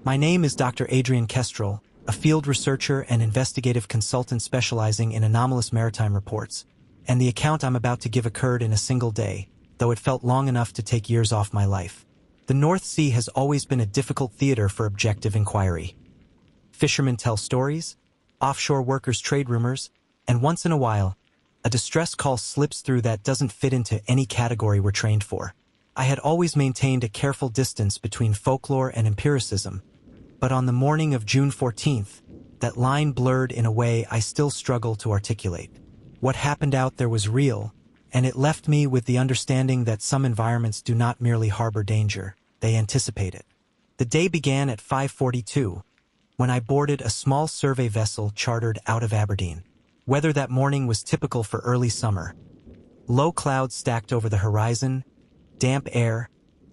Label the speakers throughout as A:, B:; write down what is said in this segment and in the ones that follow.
A: My name is Dr. Adrian Kestrel, a field researcher and investigative consultant specializing in anomalous maritime reports, and the account I'm about to give occurred in a single day, though it felt long enough to take years off my life. The North Sea has always been a difficult theater for objective inquiry. Fishermen tell stories, offshore workers trade rumors, and once in a while, a distress call slips through that doesn't fit into any category we're trained for. I had always maintained a careful distance between folklore and empiricism, but on the morning of June 14th, that line blurred in a way I still struggle to articulate. What happened out there was real, and it left me with the understanding that some environments do not merely harbor danger, they anticipate it. The day began at 5:42, when I boarded a small survey vessel chartered out of Aberdeen. Weather that morning was typical for early summer. Low clouds stacked over the horizon, damp air,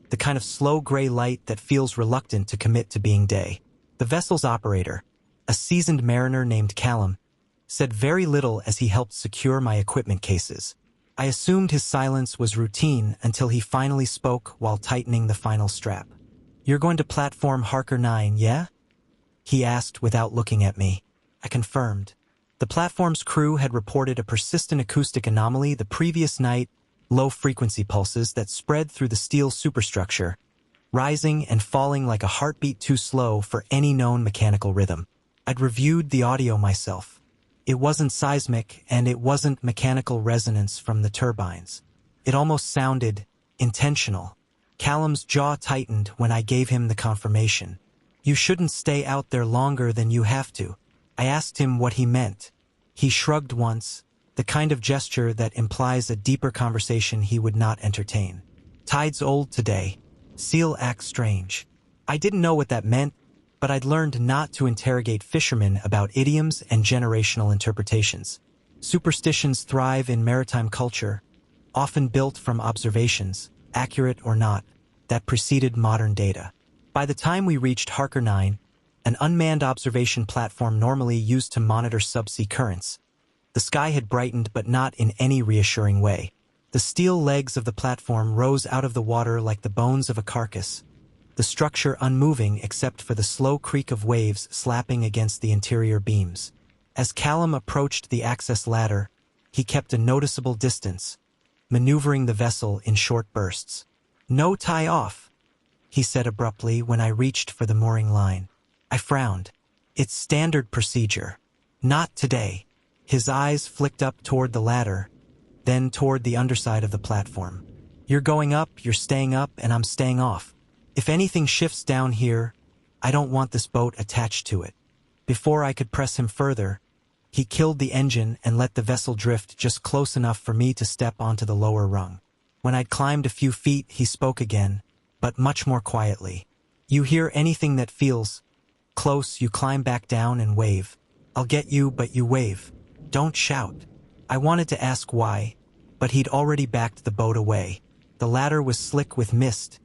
A: the kind of slow gray light that feels reluctant to commit to being day. The vessel's operator, a seasoned mariner named Callum, said very little as he helped secure my equipment cases. I assumed his silence was routine until he finally spoke while tightening the final strap. "You're going to platform Harker 9, yeah?" he asked without looking at me. I confirmed. The platform's crew had reported a persistent acoustic anomaly the previous night, low-frequency pulses that spread through the steel superstructure, rising and falling like a heartbeat too slow for any known mechanical rhythm. I'd reviewed the audio myself. It wasn't seismic, and it wasn't mechanical resonance from the turbines. It almost sounded intentional. Callum's jaw tightened when I gave him the confirmation. "You shouldn't stay out there longer than you have to." I asked him what he meant. He shrugged once, the kind of gesture that implies a deeper conversation he would not entertain. "Tide's old today. Seal acts strange." I didn't know what that meant, but I'd learned not to interrogate fishermen about idioms and generational interpretations. Superstitions thrive in maritime culture, often built from observations, accurate or not, that preceded modern data. By the time we reached Harker 9, an unmanned observation platform normally used to monitor subsea currents, the sky had brightened, but not in any reassuring way. The steel legs of the platform rose out of the water like the bones of a carcass, the structure unmoving except for the slow creak of waves slapping against the interior beams. As Callum approached the access ladder, he kept a noticeable distance, maneuvering the vessel in short bursts. "No tie off," he said abruptly when I reached for the mooring line. I frowned. "It's standard procedure." "Not today." His eyes flicked up toward the ladder, then toward the underside of the platform. "You're going up, you're staying up, and I'm staying off. If anything shifts down here, I don't want this boat attached to it." Before I could press him further, he killed the engine and let the vessel drift just close enough for me to step onto the lower rung. When I'd climbed a few feet, he spoke again, but much more quietly. "You hear anything that feels close, you climb back down and wave. I'll get you, but you wave. Don't shout." I wanted to ask why, but he'd already backed the boat away. The ladder was slick with mist,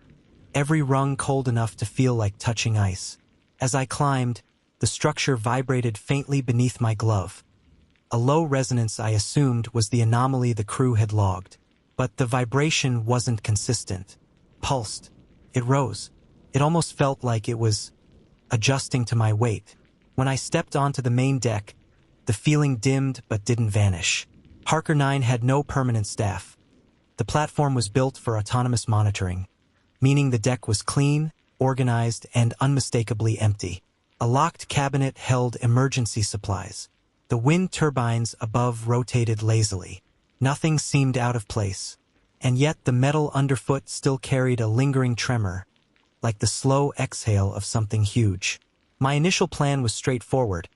A: every rung cold enough to feel like touching ice. As I climbed, the structure vibrated faintly beneath my glove. A low resonance I assumed was the anomaly the crew had logged. But the vibration wasn't consistent. Pulsed. It rose. It almost felt like it was adjusting to my weight. When I stepped onto the main deck, the feeling dimmed but didn't vanish. Harker 9 had no permanent staff. The platform was built for autonomous monitoring, meaning the deck was clean, organized, and unmistakably empty. A locked cabinet held emergency supplies. The wind turbines above rotated lazily. Nothing seemed out of place, and yet the metal underfoot still carried a lingering tremor, like the slow exhale of something huge. My initial plan was straightforward.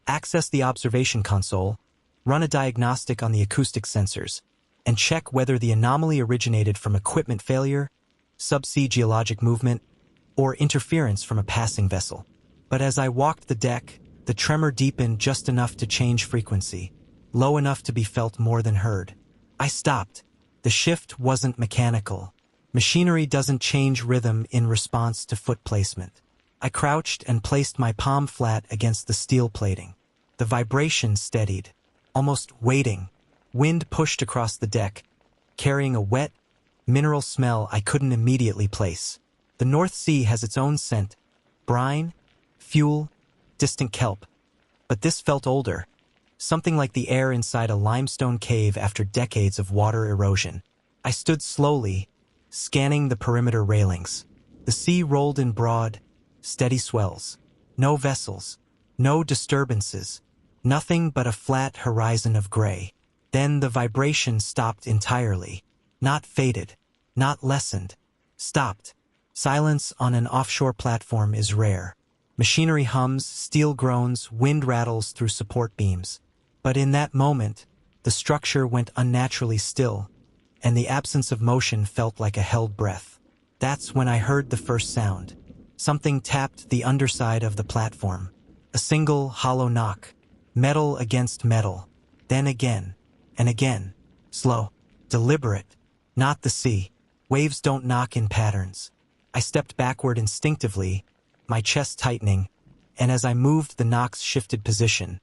A: Access the observation console, run a diagnostic on the acoustic sensors, and check whether the anomaly originated from equipment failure, subsea geologic movement, or interference from a passing vessel. But as I walked the deck, the tremor deepened just enough to change frequency, low enough to be felt more than heard. I stopped. The shift wasn't mechanical. Machinery doesn't change rhythm in response to foot placement. I crouched and placed my palm flat against the steel plating. The vibration steadied, almost waiting. Wind pushed across the deck, carrying a wet, mineral smell I couldn't immediately place. The North Sea has its own scent, Brine, fuel, distant kelp. But this felt older, something like the air inside a limestone cave after decades of water erosion. I stood slowly, scanning the perimeter railings. The sea rolled in broad, steady swells. No vessels, no disturbances, nothing but a flat horizon of gray. Then the vibration stopped entirely. Not faded, not lessened. Stopped. Silence on an offshore platform is rare. Machinery hums, steel groans, wind rattles through support beams. But in that moment, the structure went unnaturally still, and the absence of motion felt like a held breath. That's when I heard the first sound. Something tapped the underside of the platform. A single, hollow knock. Metal against metal. Then again, and again. Slow. Deliberate. Not the sea. Waves don't knock in patterns. I stepped backward instinctively, my chest tightening, and as I moved the knocks shifted position,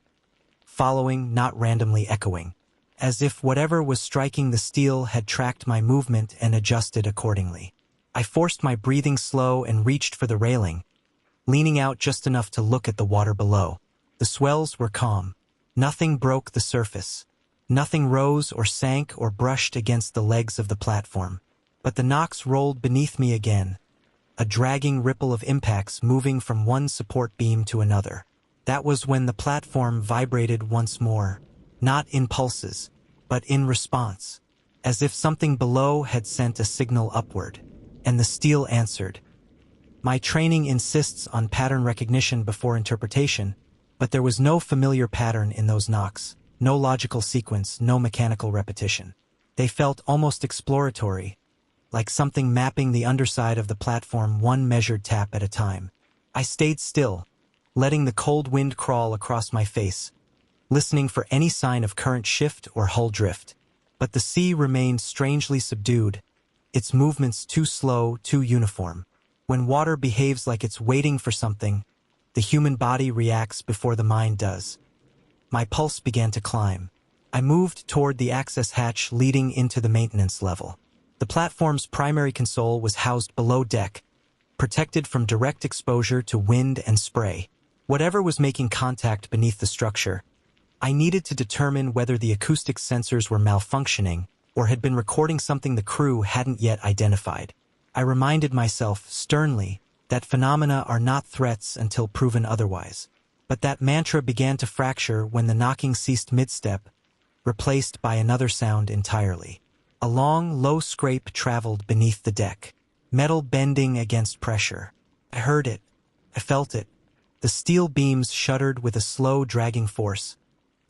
A: following, not randomly echoing, as if whatever was striking the steel had tracked my movement and adjusted accordingly. I forced my breathing slow and reached for the railing, leaning out just enough to look at the water below. The swells were calm. Nothing broke the surface. Nothing rose or sank or brushed against the legs of the platform. But the knocks rolled beneath me again, a dragging ripple of impacts moving from one support beam to another. That was when the platform vibrated once more, not in pulses, but in response, as if something below had sent a signal upward, and the steel answered. My training insists on pattern recognition before interpretation, but there was no familiar pattern in those knocks, no logical sequence, no mechanical repetition. They felt almost exploratory, like something mapping the underside of the platform one measured tap at a time. I stayed still, letting the cold wind crawl across my face, listening for any sign of current shift or hull drift. But the sea remained strangely subdued, its movements too slow, too uniform. When water behaves like it's waiting for something, the human body reacts before the mind does. My pulse began to climb. I moved toward the access hatch leading into the maintenance level. The platform's primary console was housed below deck, protected from direct exposure to wind and spray. Whatever was making contact beneath the structure, I needed to determine whether the acoustic sensors were malfunctioning or had been recording something the crew hadn't yet identified. I reminded myself sternly that phenomena are not threats until proven otherwise. But that mantra began to fracture when the knocking ceased mid-step, replaced by another sound entirely. A long, low scrape traveled beneath the deck, metal bending against pressure. I heard it. I felt it. The steel beams shuddered with a slow, dragging force,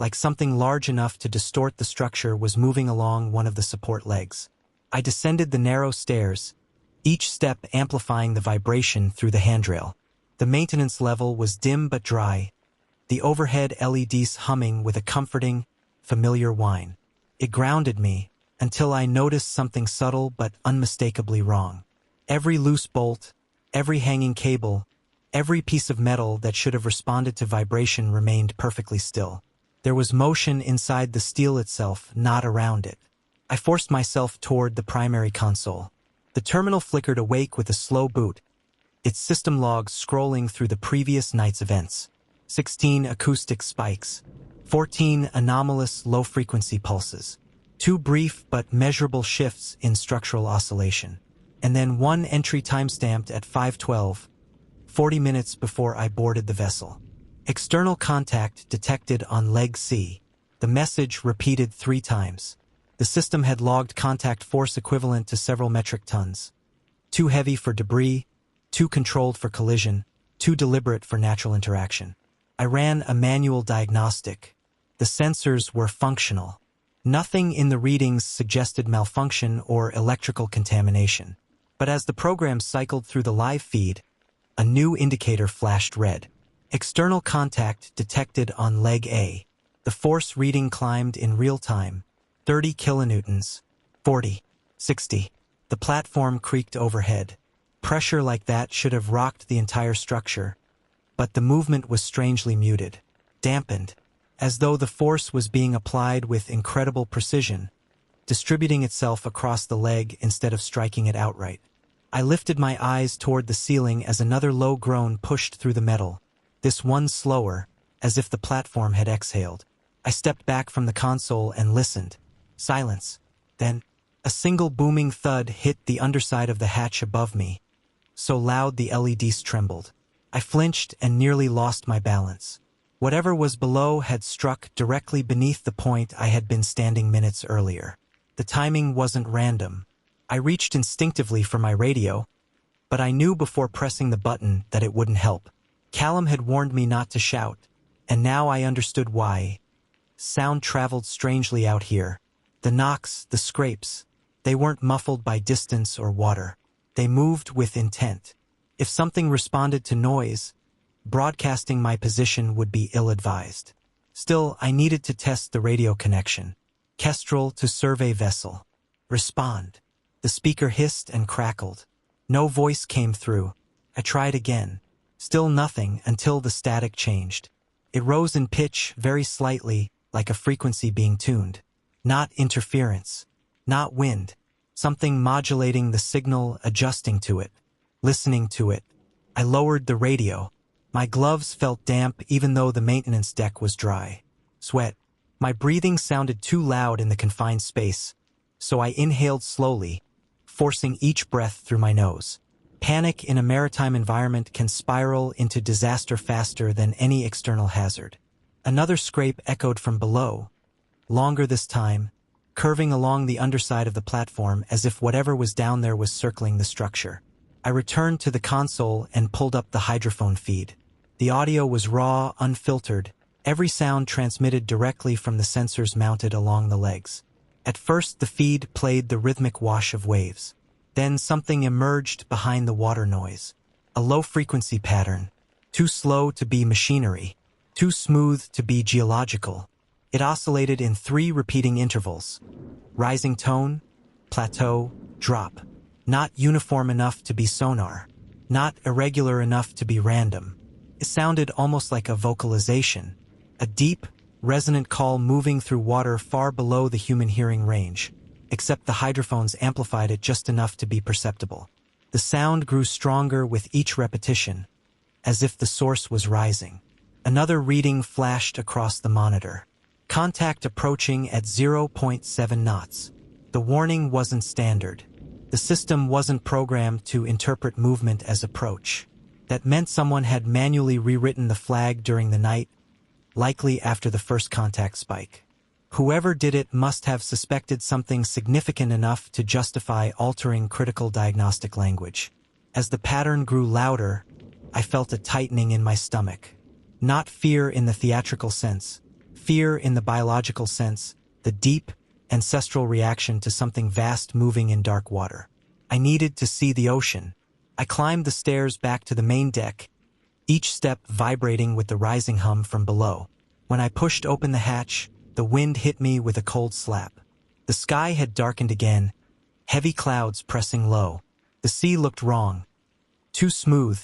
A: like something large enough to distort the structure was moving along one of the support legs. I descended the narrow stairs, each step amplifying the vibration through the handrail. The maintenance level was dim but dry, the overhead LEDs humming with a comforting, familiar whine. It grounded me, until I noticed something subtle but unmistakably wrong. Every loose bolt, every hanging cable, every piece of metal that should have responded to vibration remained perfectly still. There was motion inside the steel itself, not around it. I forced myself toward the primary console. The terminal flickered awake with a slow boot, its system logs scrolling through the previous night's events. 16 acoustic spikes, 14 anomalous low-frequency pulses, 2 brief but measurable shifts in structural oscillation, and then one entry timestamped at 5:12, 40 minutes before I boarded the vessel. External contact detected on leg C. The message repeated 3 times. The system had logged contact force equivalent to several metric tons. Too heavy for debris, too controlled for collision, too deliberate for natural interaction. I ran a manual diagnostic. The sensors were functional. Nothing in the readings suggested malfunction or electrical contamination. But as the program cycled through the live feed, a new indicator flashed red. External contact detected on leg A. The force reading climbed in real time. 30 kilonewtons. 40. 60. The platform creaked overhead. Pressure like that should have rocked the entire structure. But the movement was strangely muted, dampened, as though the force was being applied with incredible precision, distributing itself across the leg instead of striking it outright. I lifted my eyes toward the ceiling as another low groan pushed through the metal, this one slower, as if the platform had exhaled. I stepped back from the console and listened. Silence. Then, a single booming thud hit the underside of the hatch above me, so loud the LEDs trembled. I flinched and nearly lost my balance. Whatever was below had struck directly beneath the point I had been standing minutes earlier. The timing wasn't random. I reached instinctively for my radio, but I knew before pressing the button that it wouldn't help. Callum had warned me not to shout, and now I understood why. Sound traveled strangely out here. The knocks, the scrapes, they weren't muffled by distance or water. They moved with intent. If something responded to noise, broadcasting my position would be ill-advised. Still, I needed to test the radio connection. Kestrel to survey vessel. Respond. The speaker hissed and crackled. No voice came through. I tried again. Still nothing until the static changed. It rose in pitch very slightly, like a frequency being tuned. Not interference. Not wind. Something modulating the signal, adjusting to it. Listening to it. I lowered the radio. My gloves felt damp even though the maintenance deck was dry. Sweat. My breathing sounded too loud in the confined space, so I inhaled slowly, forcing each breath through my nose. Panic in a maritime environment can spiral into disaster faster than any external hazard. Another scrape echoed from below, longer this time, curving along the underside of the platform as if whatever was down there was circling the structure. I returned to the console and pulled up the hydrophone feed. The audio was raw, unfiltered, every sound transmitted directly from the sensors mounted along the legs. At first the feed played the rhythmic wash of waves. Then something emerged behind the water noise. A low-frequency pattern, too slow to be machinery, too smooth to be geological. It oscillated in 3 repeating intervals. Rising tone, plateau, drop. Not uniform enough to be sonar. Not irregular enough to be random. It sounded almost like a vocalization. A deep, resonant call moving through water far below the human hearing range, except the hydrophones amplified it just enough to be perceptible. The sound grew stronger with each repetition, as if the source was rising. Another reading flashed across the monitor. Contact approaching at 0.7 knots. The warning wasn't standard. The system wasn't programmed to interpret movement as approach. That meant someone had manually rewritten the flag during the night, likely after the first contact spike. Whoever did it must have suspected something significant enough to justify altering critical diagnostic language. As the pattern grew louder, I felt a tightening in my stomach. Not fear in the theatrical sense, fear in the biological sense, the deep, ancestral reaction to something vast moving in dark water. I needed to see the ocean. I climbed the stairs back to the main deck, each step vibrating with the rising hum from below. When I pushed open the hatch, the wind hit me with a cold slap. The sky had darkened again, heavy clouds pressing low. The sea looked wrong, too smooth,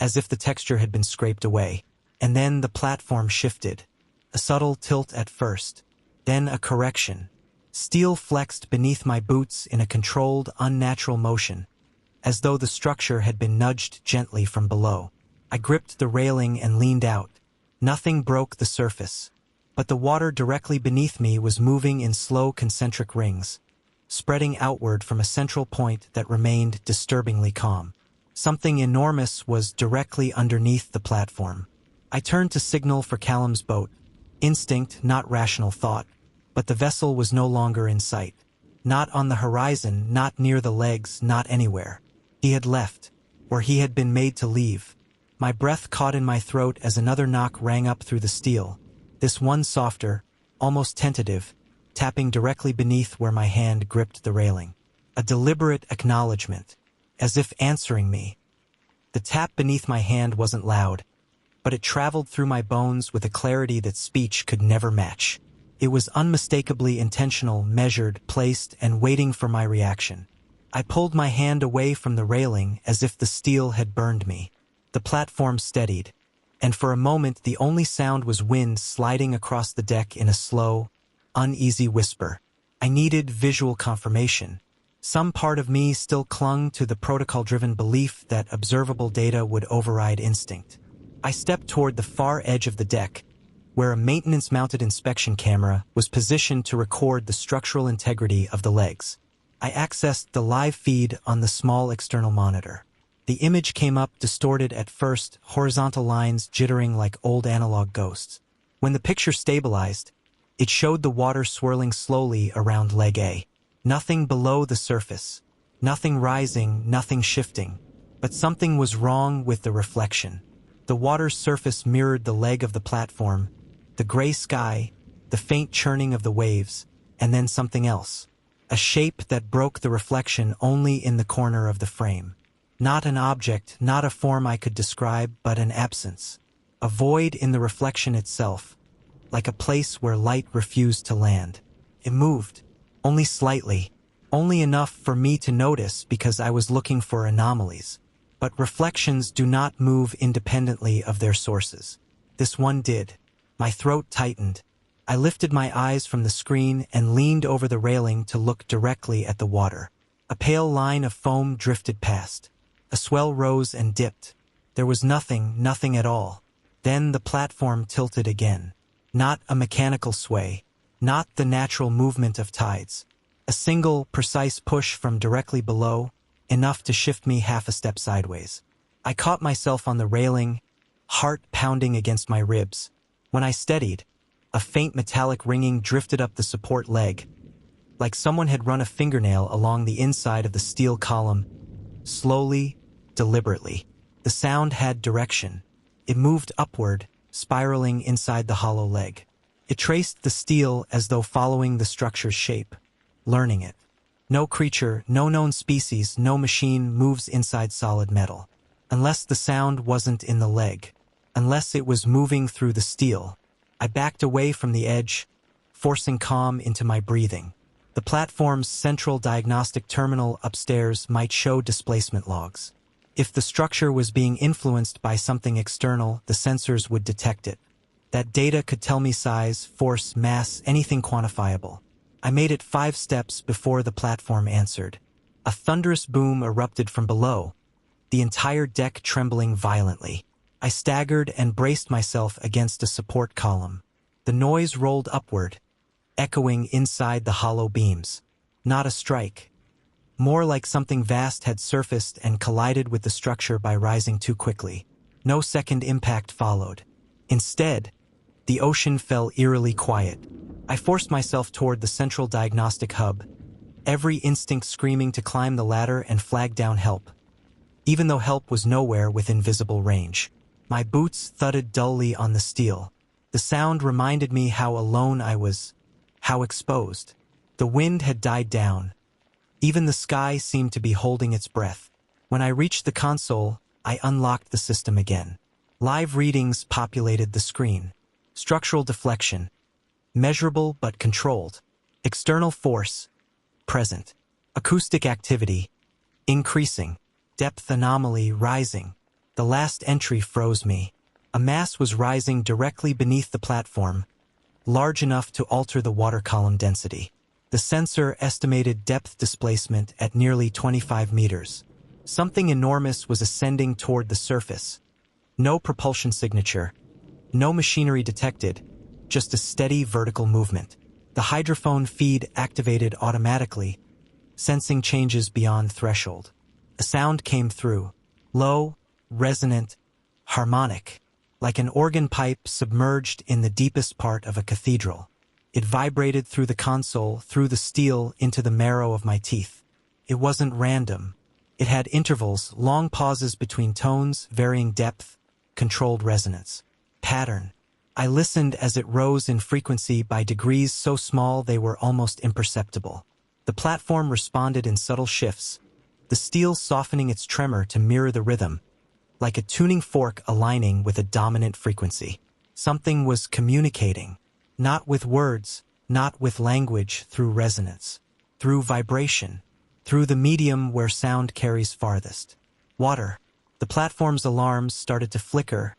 A: as if the texture had been scraped away. And then the platform shifted. A subtle tilt at first, then a correction. Steel flexed beneath my boots in a controlled, unnatural motion, as though the structure had been nudged gently from below. I gripped the railing and leaned out. Nothing broke the surface, but the water directly beneath me was moving in slow concentric rings, spreading outward from a central point that remained disturbingly calm. Something enormous was directly underneath the platform. I turned to signal for Callum's boat. Instinct, not rational thought, but the vessel was no longer in sight. Not on the horizon, not near the legs, not anywhere. He had left, or he had been made to leave. My breath caught in my throat as another knock rang up through the steel, this one softer, almost tentative, tapping directly beneath where my hand gripped the railing. A deliberate acknowledgement, as if answering me. The tap beneath my hand wasn't loud, but it traveled through my bones with a clarity that speech could never match. It was unmistakably intentional, measured, placed, and waiting for my reaction. I pulled my hand away from the railing as if the steel had burned me. The platform steadied, and for a moment the only sound was wind sliding across the deck in a slow, uneasy whisper. I needed visual confirmation, Some part of me still clung to the protocol-driven belief that observable data would override instinct. I stepped toward the far edge of the deck, where a maintenance-mounted inspection camera was positioned to record the structural integrity of the legs. I accessed the live feed on the small external monitor. The image came up distorted at first, horizontal lines jittering like old analog ghosts. When the picture stabilized, it showed the water swirling slowly around leg A. Nothing below the surface. Nothing rising, nothing shifting. But something was wrong with the reflection. The water's surface mirrored the leg of the platform, the gray sky, the faint churning of the waves, and then something else. A shape that broke the reflection only in the corner of the frame. Not an object, not a form I could describe, but an absence. A void in the reflection itself, like a place where light refused to land. It moved, only slightly, only enough for me to notice because I was looking for anomalies. But reflections do not move independently of their sources. This one did. My throat tightened. I lifted my eyes from the screen and leaned over the railing to look directly at the water. A pale line of foam drifted past. A swell rose and dipped. There was nothing at all. Then the platform tilted again. Not a mechanical sway. Not the natural movement of tides. A single, precise push from directly below, enough to shift me half a step sideways. I caught myself on the railing, heart pounding against my ribs. When I steadied, a faint metallic ringing drifted up the support leg, like someone had run a fingernail along the inside of the steel column, slowly, deliberately. The sound had direction. It moved upward, spiraling inside the hollow leg. It traced the steel as though following the structure's shape, learning it. No creature, no known species, no machine moves inside solid metal. Unless the sound wasn't in the leg. Unless it was moving through the steel. I backed away from the edge, forcing calm into my breathing. The platform's central diagnostic terminal upstairs might show displacement logs. If the structure was being influenced by something external, the sensors would detect it. That data could tell me size, force, mass, anything quantifiable. I made it 5 steps before the platform answered. A thunderous boom erupted from below, the entire deck trembling violently. I staggered and braced myself against a support column. The noise rolled upward, echoing inside the hollow beams. Not a strike. More like something vast had surfaced and collided with the structure by rising too quickly. No second impact followed. Instead, the ocean fell eerily quiet. I forced myself toward the central diagnostic hub, every instinct screaming to climb the ladder and flag down help, even though help was nowhere within visible range. My boots thudded dully on the steel. The sound reminded me how alone I was, how exposed. The wind had died down. Even the sky seemed to be holding its breath. When I reached the console, I unlocked the system again. Live readings populated the screen. Structural deflection. Measurable but controlled. External force. Present. Acoustic activity. Increasing. Depth anomaly rising. The last entry froze me. A mass was rising directly beneath the platform, large enough to alter the water column density. The sensor estimated depth displacement at nearly 25 meters. Something enormous was ascending toward the surface. No propulsion signature. No machinery detected. Just a steady vertical movement. The hydrophone feed activated automatically, sensing changes beyond threshold. A sound came through. Low, resonant, harmonic, like an organ pipe submerged in the deepest part of a cathedral. It vibrated through the console, through the steel, into the marrow of my teeth. It wasn't random. It had intervals, long pauses between tones, varying depth, controlled resonance. Pattern. I listened as it rose in frequency by degrees so small they were almost imperceptible. The platform responded in subtle shifts, the steel softening its tremor to mirror the rhythm, like a tuning fork aligning with a dominant frequency. Something was communicating, not with words, not with language, through resonance, through vibration, through the medium where sound carries farthest. Water. The platform's alarms started to flicker,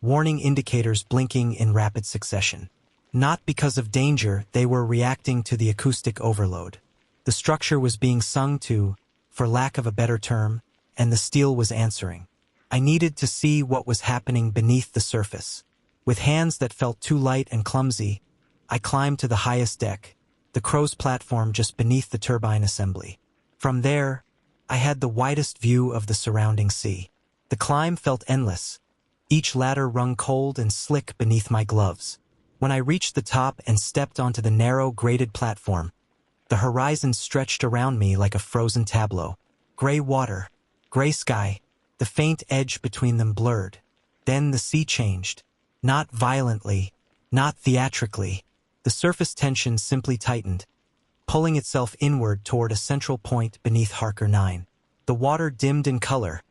A: warning indicators blinking in rapid succession. Not because of danger, they were reacting to the acoustic overload. The structure was being sung to, for lack of a better term, and the steel was answering. I needed to see what was happening beneath the surface. With hands that felt too light and clumsy, I climbed to the highest deck, the crow's platform just beneath the turbine assembly. From there, I had the widest view of the surrounding sea. The climb felt endless, each ladder rung cold and slick beneath my gloves. When I reached the top and stepped onto the narrow, graded platform, the horizon stretched around me like a frozen tableau. Gray water, gray sky, the faint edge between them blurred. Then the sea changed. Not violently, not theatrically. The surface tension simply tightened, pulling itself inward toward a central point beneath Harker 9. The water dimmed in color,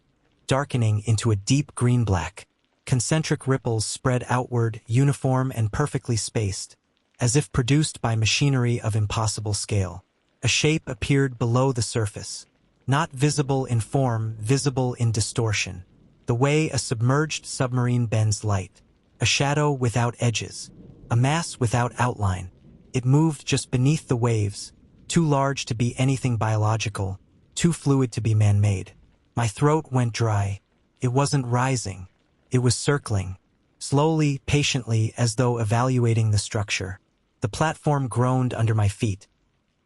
A: darkening into a deep green-black. Concentric ripples spread outward, uniform and perfectly spaced, as if produced by machinery of impossible scale. A shape appeared below the surface, not visible in form, visible in distortion. The way a submerged submarine bends light. A shadow without edges, a mass without outline. It moved just beneath the waves, too large to be anything biological, too fluid to be man-made. My throat went dry. It wasn't rising. It was circling, slowly, patiently, as though evaluating the structure. The platform groaned under my feet,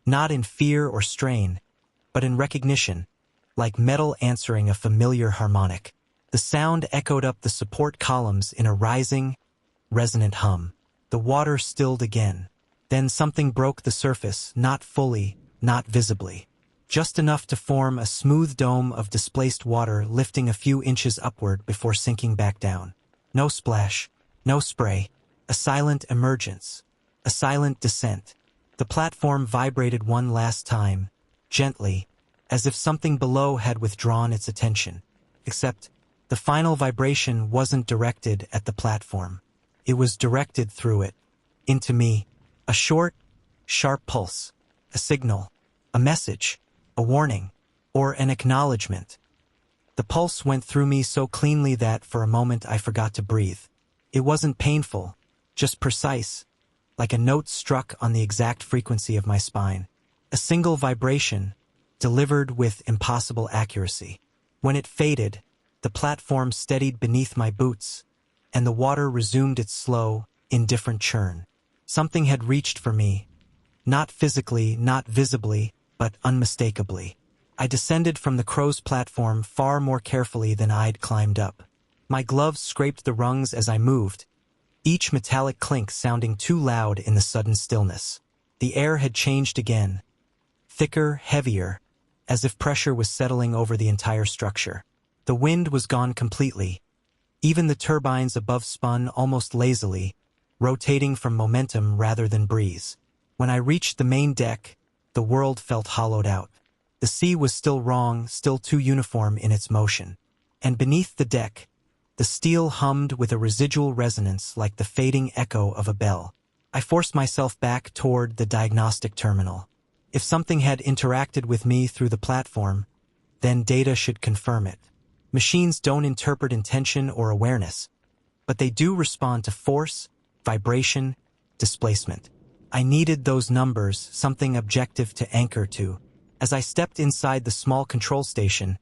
A: not in fear or strain, but in recognition, like metal answering a familiar harmonic. The sound echoed up the support columns in a rising, resonant hum. The water stilled again. Then something broke the surface, not fully, not visibly. Just enough to form a smooth dome of displaced water lifting a few inches upward before sinking back down. No splash, no spray. A silent emergence. A silent descent. The platform vibrated one last time, gently, as if something below had withdrawn its attention. Except, the final vibration wasn't directed at the platform. It was directed through it, into me. A short, sharp pulse, a signal, a message, a warning, or an acknowledgement. The pulse went through me so cleanly that for a moment I forgot to breathe. It wasn't painful, just precise, like a note struck on the exact frequency of my spine. A single vibration, delivered with impossible accuracy. When it faded, the platform steadied beneath my boots, and the water resumed its slow, indifferent churn. Something had reached for me, not physically, not visibly, but unmistakably. I descended from the crow's platform far more carefully than I'd climbed up. My gloves scraped the rungs as I moved, each metallic clink sounding too loud in the sudden stillness. The air had changed again, thicker, heavier, as if pressure was settling over the entire structure. The wind was gone completely. Even the turbines above spun almost lazily, rotating from momentum rather than breeze. When I reached the main deck, the world felt hollowed out. The sea was still wrong, still too uniform in its motion. And beneath the deck, the steel hummed with a residual resonance like the fading echo of a bell. I forced myself back toward the diagnostic terminal. If something had interacted with me through the platform, then data should confirm it. Machines don't interpret intention or awareness, but they do respond to force, vibration, displacement. I needed those numbers, something objective to anchor to. As I stepped inside the small control station,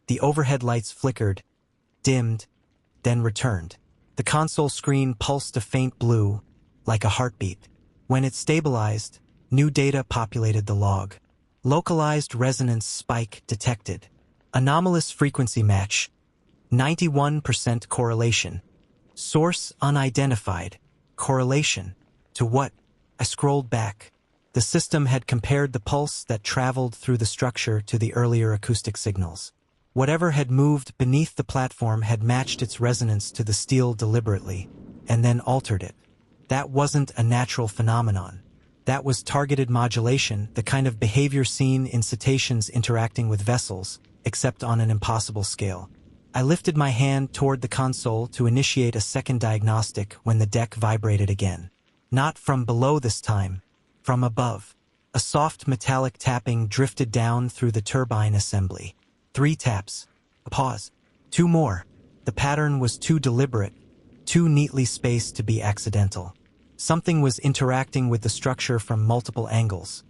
A: the overhead lights flickered, dimmed, then returned. The console screen pulsed a faint blue, like a heartbeat. When it stabilized, new data populated the log. Localized resonance spike detected. Anomalous frequency match. 91% correlation. Source unidentified. Correlation. To what? I scrolled back. The system had compared the pulse that traveled through the structure to the earlier acoustic signals. Whatever had moved beneath the platform had matched its resonance to the steel deliberately, and then altered it. That wasn't a natural phenomenon. That was targeted modulation, the kind of behavior seen in cetaceans interacting with vessels, except on an impossible scale. I lifted my hand toward the console to initiate a second diagnostic when the deck vibrated again. Not from below this time, from above. A soft metallic tapping drifted down through the turbine assembly. 3 taps. A pause. 2 more. The pattern was too deliberate, too neatly spaced to be accidental. Something was interacting with the structure from multiple angles.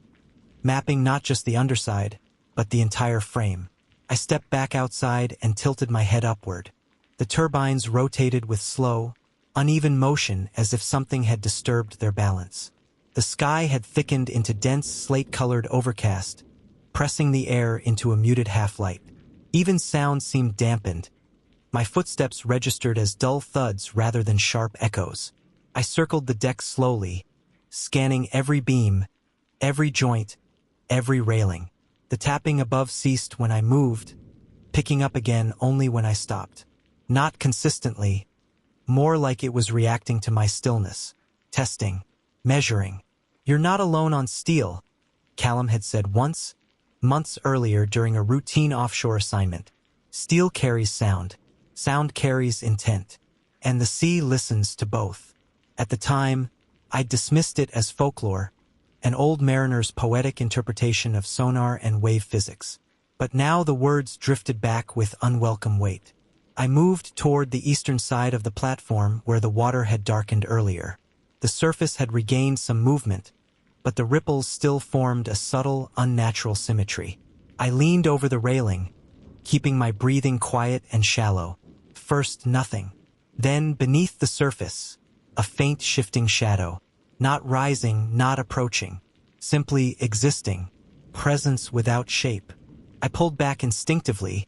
A: mapping not just the underside, but the entire frame. I stepped back outside and tilted my head upward. The turbines rotated with slow, uneven motion as if something had disturbed their balance. The sky had thickened into dense slate-colored overcast, pressing the air into a muted half-light. Even sound seemed dampened. My footsteps registered as dull thuds rather than sharp echoes. I circled the deck slowly, scanning every beam, every joint, every railing. The tapping above ceased when I moved, picking up again only when I stopped. Not consistently, more like it was reacting to my stillness. Testing, measuring. "You're not alone on steel," Callum had said once, months earlier during a routine offshore assignment. "Steel carries sound. Sound carries intent. And the sea listens to both." At the time, I dismissed it as folklore, an old mariner's poetic interpretation of sonar and wave physics. But now the words drifted back with unwelcome weight. I moved toward the eastern side of the platform where the water had darkened earlier. The surface had regained some movement, but the ripples still formed a subtle, unnatural symmetry. I leaned over the railing, keeping my breathing quiet and shallow. First, nothing. Then, beneath the surface, a faint shifting shadow. Not rising, not approaching. Simply existing. Presence without shape. I pulled back instinctively,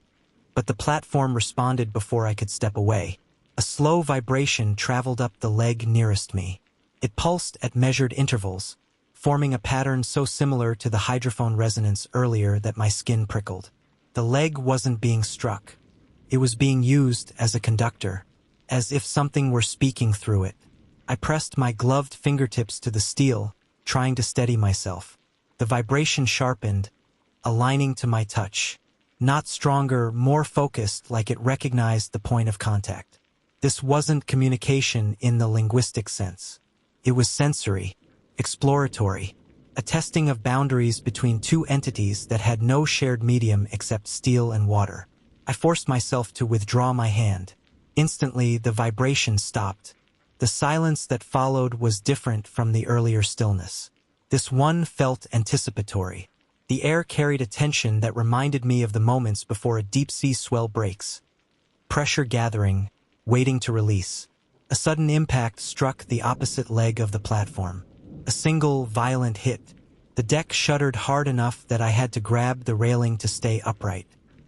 A: but the platform responded before I could step away. A slow vibration traveled up the leg nearest me. It pulsed at measured intervals, forming a pattern so similar to the hydrophone resonance earlier that my skin prickled. The leg wasn't being struck. It was being used as a conductor, as if something were speaking through it. I pressed my gloved fingertips to the steel, trying to steady myself. The vibration sharpened, aligning to my touch. Not stronger, more focused, like it recognized the point of contact. This wasn't communication in the linguistic sense. It was sensory, exploratory, a testing of boundaries between two entities that had no shared medium except steel and water. I forced myself to withdraw my hand. Instantly, the vibration stopped. The silence that followed was different from the earlier stillness. This one felt anticipatory. The air carried a tension that reminded me of the moments before a deep-sea swell breaks. Pressure gathering, waiting to release. A sudden impact struck the opposite leg of the platform. A single, violent hit. The deck shuddered hard enough that I had to grab the railing to stay upright.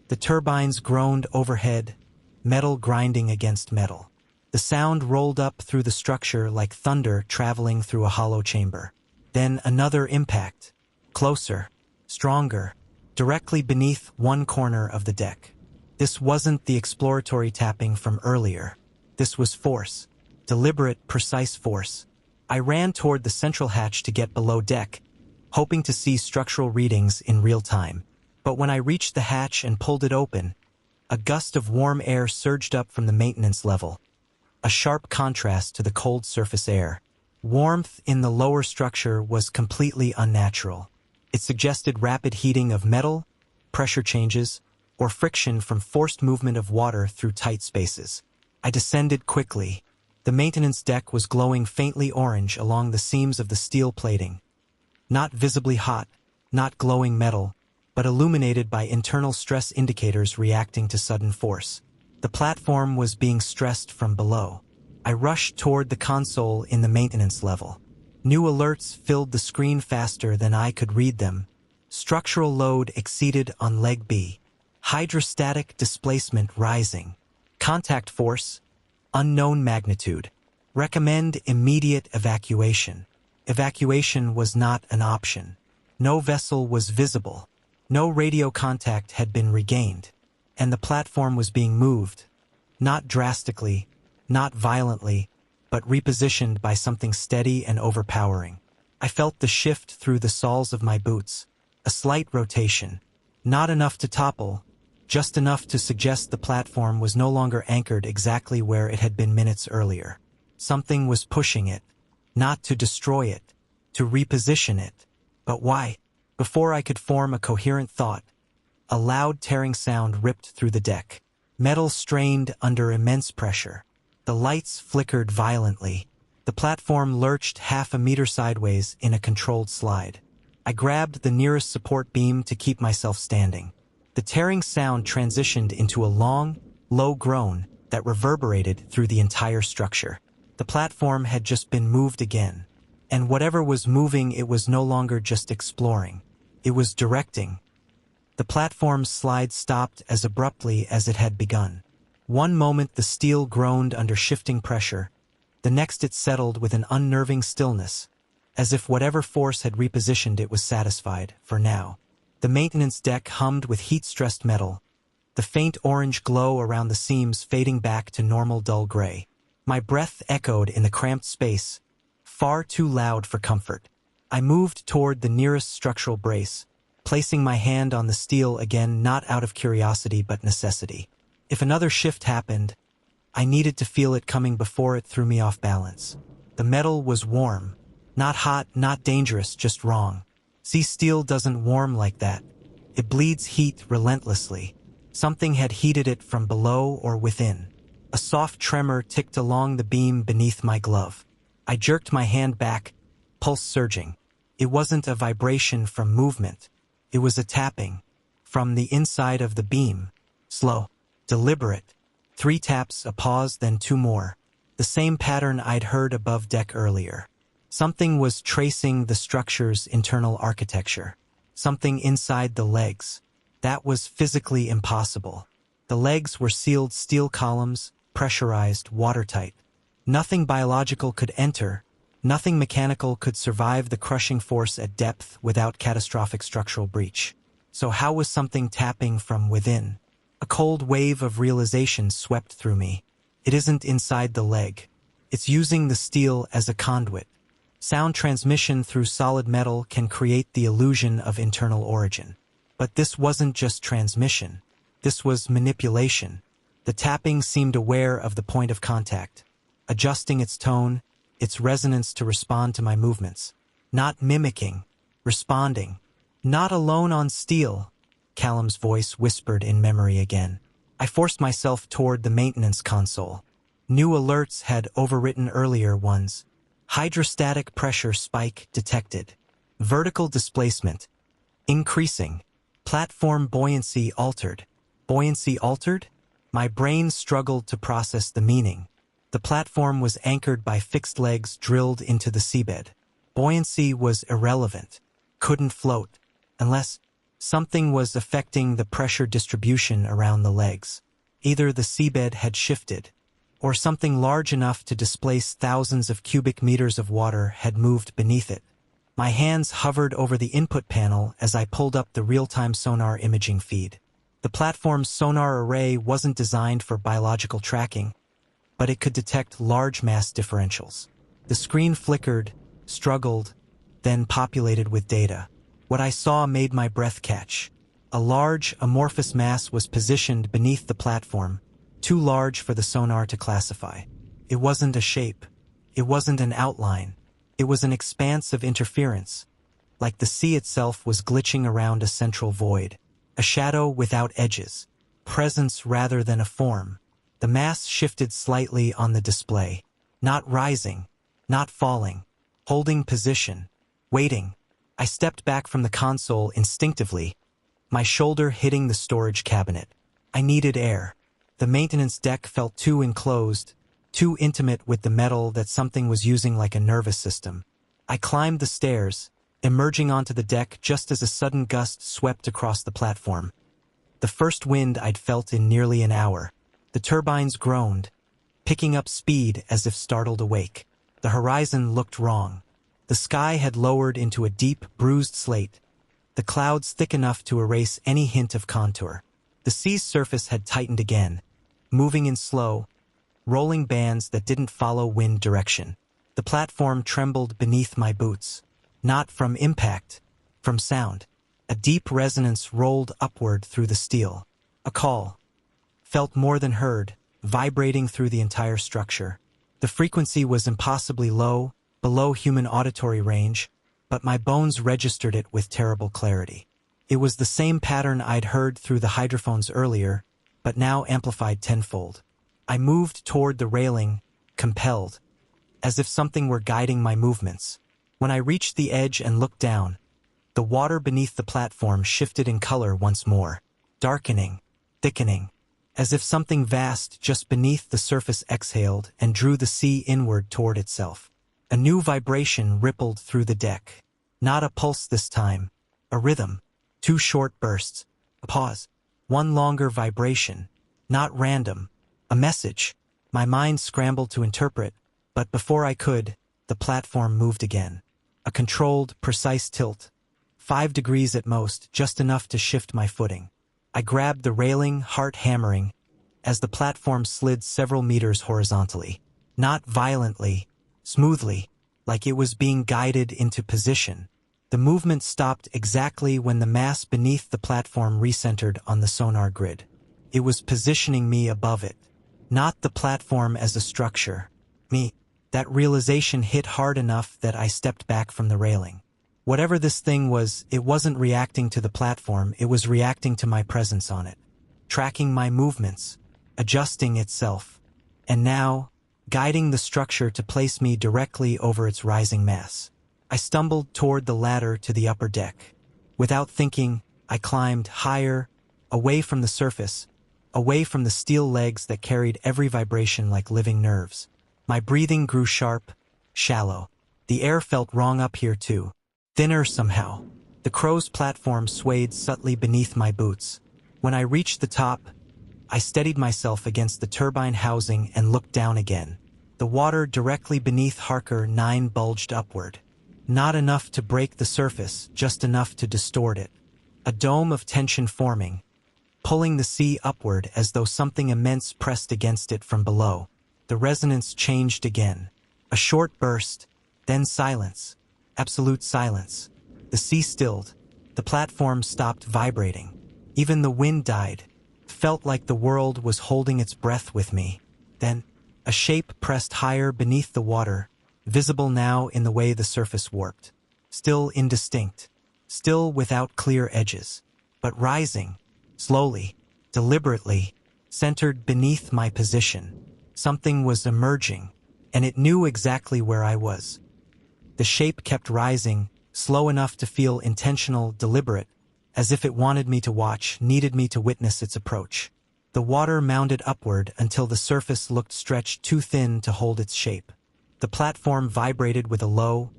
A: The turbines groaned overhead, metal grinding against metal. The sound rolled up through the structure like thunder traveling through a hollow chamber. Then another impact. Closer. Stronger, directly beneath one corner of the deck. This wasn't the exploratory tapping from earlier. This was force. Deliberate, precise force. I ran toward the central hatch to get below deck, hoping to see structural readings in real time. But when I reached the hatch and pulled it open, a gust of warm air surged up from the maintenance level, a sharp contrast to the cold surface air. Warmth in the lower structure was completely unnatural. It suggested rapid heating of metal, pressure changes, or friction from forced movement of water through tight spaces. I descended quickly. The maintenance deck was glowing faintly orange along the seams of the steel plating. Not visibly hot, not glowing metal, but illuminated by internal stress indicators reacting to sudden force. The platform was being stressed from below. I rushed toward the console in the maintenance level. New alerts filled the screen faster than I could read them. Structural load exceeded on leg B. Hydrostatic displacement rising. Contact force, unknown magnitude. Recommend immediate evacuation. Evacuation was not an option. No vessel was visible. No radio contact had been regained. And the platform was being moved. Not drastically, not violently, but repositioned by something steady and overpowering. I felt the shift through the soles of my boots. A slight rotation. Not enough to topple, just enough to suggest the platform was no longer anchored exactly where it had been minutes earlier. Something was pushing it. Not to destroy it, to reposition it. But why? Before I could form a coherent thought, a loud tearing sound ripped through the deck. Metal strained under immense pressure. The lights flickered violently. The platform lurched half a meter sideways in a controlled slide. I grabbed the nearest support beam to keep myself standing. The tearing sound transitioned into a long, low groan that reverberated through the entire structure. The platform had just been moved again. And whatever was moving, it was no longer just exploring. It was directing. The platform's slide stopped as abruptly as it had begun. One moment the steel groaned under shifting pressure. The next it settled with an unnerving stillness, as if whatever force had repositioned it was satisfied, for now. The maintenance deck hummed with heat-stressed metal, the faint orange glow around the seams fading back to normal dull gray. My breath echoed in the cramped space, far too loud for comfort. I moved toward the nearest structural brace, placing my hand on the steel again, not out of curiosity but necessity. If another shift happened, I needed to feel it coming before it threw me off balance. The metal was warm. Not hot, not dangerous, just wrong. See, steel doesn't warm like that. It bleeds heat relentlessly. Something had heated it from below or within. A soft tremor ticked along the beam beneath my glove. I jerked my hand back, pulse surging. It wasn't a vibration from movement. It was a tapping from the inside of the beam. Slow, deliberate. 3 taps, a pause, then 2 more. The same pattern I'd heard above deck earlier. Something was tracing the structure's internal architecture. Something inside the legs. That was physically impossible. The legs were sealed steel columns, pressurized, watertight. Nothing biological could enter. Nothing mechanical could survive the crushing force at depth without catastrophic structural breach. So how was something tapping from within? A cold wave of realization swept through me. It isn't inside the leg. It's using the steel as a conduit. Sound transmission through solid metal can create the illusion of internal origin. But this wasn't just transmission. This was manipulation. The tapping seemed aware of the point of contact, adjusting its tone, its resonance to respond to my movements. Not mimicking, responding. Not alone on steel, Callum's voice whispered in memory again. I forced myself toward the maintenance console. New alerts had overwritten earlier ones. Hydrostatic pressure spike detected. Vertical displacement increasing. Platform buoyancy altered. Buoyancy altered? My brain struggled to process the meaning. The platform was anchored by fixed legs drilled into the seabed. Buoyancy was irrelevant. Couldn't float. Unless something was affecting the pressure distribution around the legs. Either the seabed had shifted, or something large enough to displace thousands of cubic meters of water had moved beneath it. My hands hovered over the input panel as I pulled up the real-time sonar imaging feed. The platform's sonar array wasn't designed for biological tracking, but it could detect large mass differentials. The screen flickered, struggled, then populated with data. What I saw made my breath catch. A large, amorphous mass was positioned beneath the platform, too large for the sonar to classify. It wasn't a shape. It wasn't an outline. It was an expanse of interference, like the sea itself was glitching around a central void. A shadow without edges. Presence rather than a form. The mass shifted slightly on the display. Not rising. Not falling. Holding position. Waiting. I stepped back from the console instinctively, my shoulder hitting the storage cabinet. I needed air. The maintenance deck felt too enclosed, too intimate with the metal that something was using like a nervous system. I climbed the stairs, emerging onto the deck just as a sudden gust swept across the platform. The first wind I'd felt in nearly an hour. The turbines groaned, picking up speed as if startled awake. The horizon looked wrong. The sky had lowered into a deep, bruised slate, the clouds thick enough to erase any hint of contour. The sea's surface had tightened again, moving in slow, rolling bands that didn't follow wind direction. The platform trembled beneath my boots. Not from impact, from sound. A deep resonance rolled upward through the steel. A call. Felt more than heard, vibrating through the entire structure. The frequency was impossibly low, below human auditory range, but my bones registered it with terrible clarity. It was the same pattern I'd heard through the hydrophones earlier, but now amplified tenfold. I moved toward the railing, compelled, as if something were guiding my movements. When I reached the edge and looked down, The water beneath the platform shifted in color once more, darkening, thickening, as if something vast just beneath the surface exhaled and drew the sea inward toward itself. A new vibration rippled through the deck. Not a pulse this time, a rhythm, 2 short bursts, a pause, 1 longer vibration, not random, a message. My mind scrambled to interpret, but before I could, the platform moved again. A controlled, precise tilt, 5 degrees at most, just enough to shift my footing. I grabbed the railing, heart hammering, as the platform slid several meters horizontally. Not violently, smoothly, like it was being guided into position. The movement stopped exactly when the mass beneath the platform recentered on the sonar grid. It was positioning me above it. Not the platform as a structure. Me. That realization hit hard enough that I stepped back from the railing. Whatever this thing was, it wasn't reacting to the platform, it was reacting to my presence on it. Tracking my movements, adjusting itself, and now, guiding the structure to place me directly over its rising mass. I stumbled toward the ladder to the upper deck. Without thinking, I climbed higher, away from the surface, away from the steel legs that carried every vibration like living nerves. My breathing grew sharp, shallow. The air felt wrong up here too. Thinner somehow. The crow's platform swayed subtly beneath my boots. When I reached the top, I steadied myself against the turbine housing and looked down again. The water directly beneath Harker 9 bulged upward. Not enough to break the surface, just enough to distort it. A dome of tension forming, pulling the sea upward as though something immense pressed against it from below. The resonance changed again. A short burst, then silence. Absolute silence. The sea stilled. The platform stopped vibrating. Even the wind died. Felt like the world was holding its breath with me. Then, a shape pressed higher beneath the water, visible now in the way the surface warped. Still indistinct. Still without clear edges. But rising, slowly, deliberately, centered beneath my position. Something was emerging, and it knew exactly where I was. The shape kept rising, slow enough to feel intentional, deliberate, as if it wanted me to watch, needed me to witness its approach. The water mounded upward until the surface looked stretched too thin to hold its shape. The platform vibrated with a low,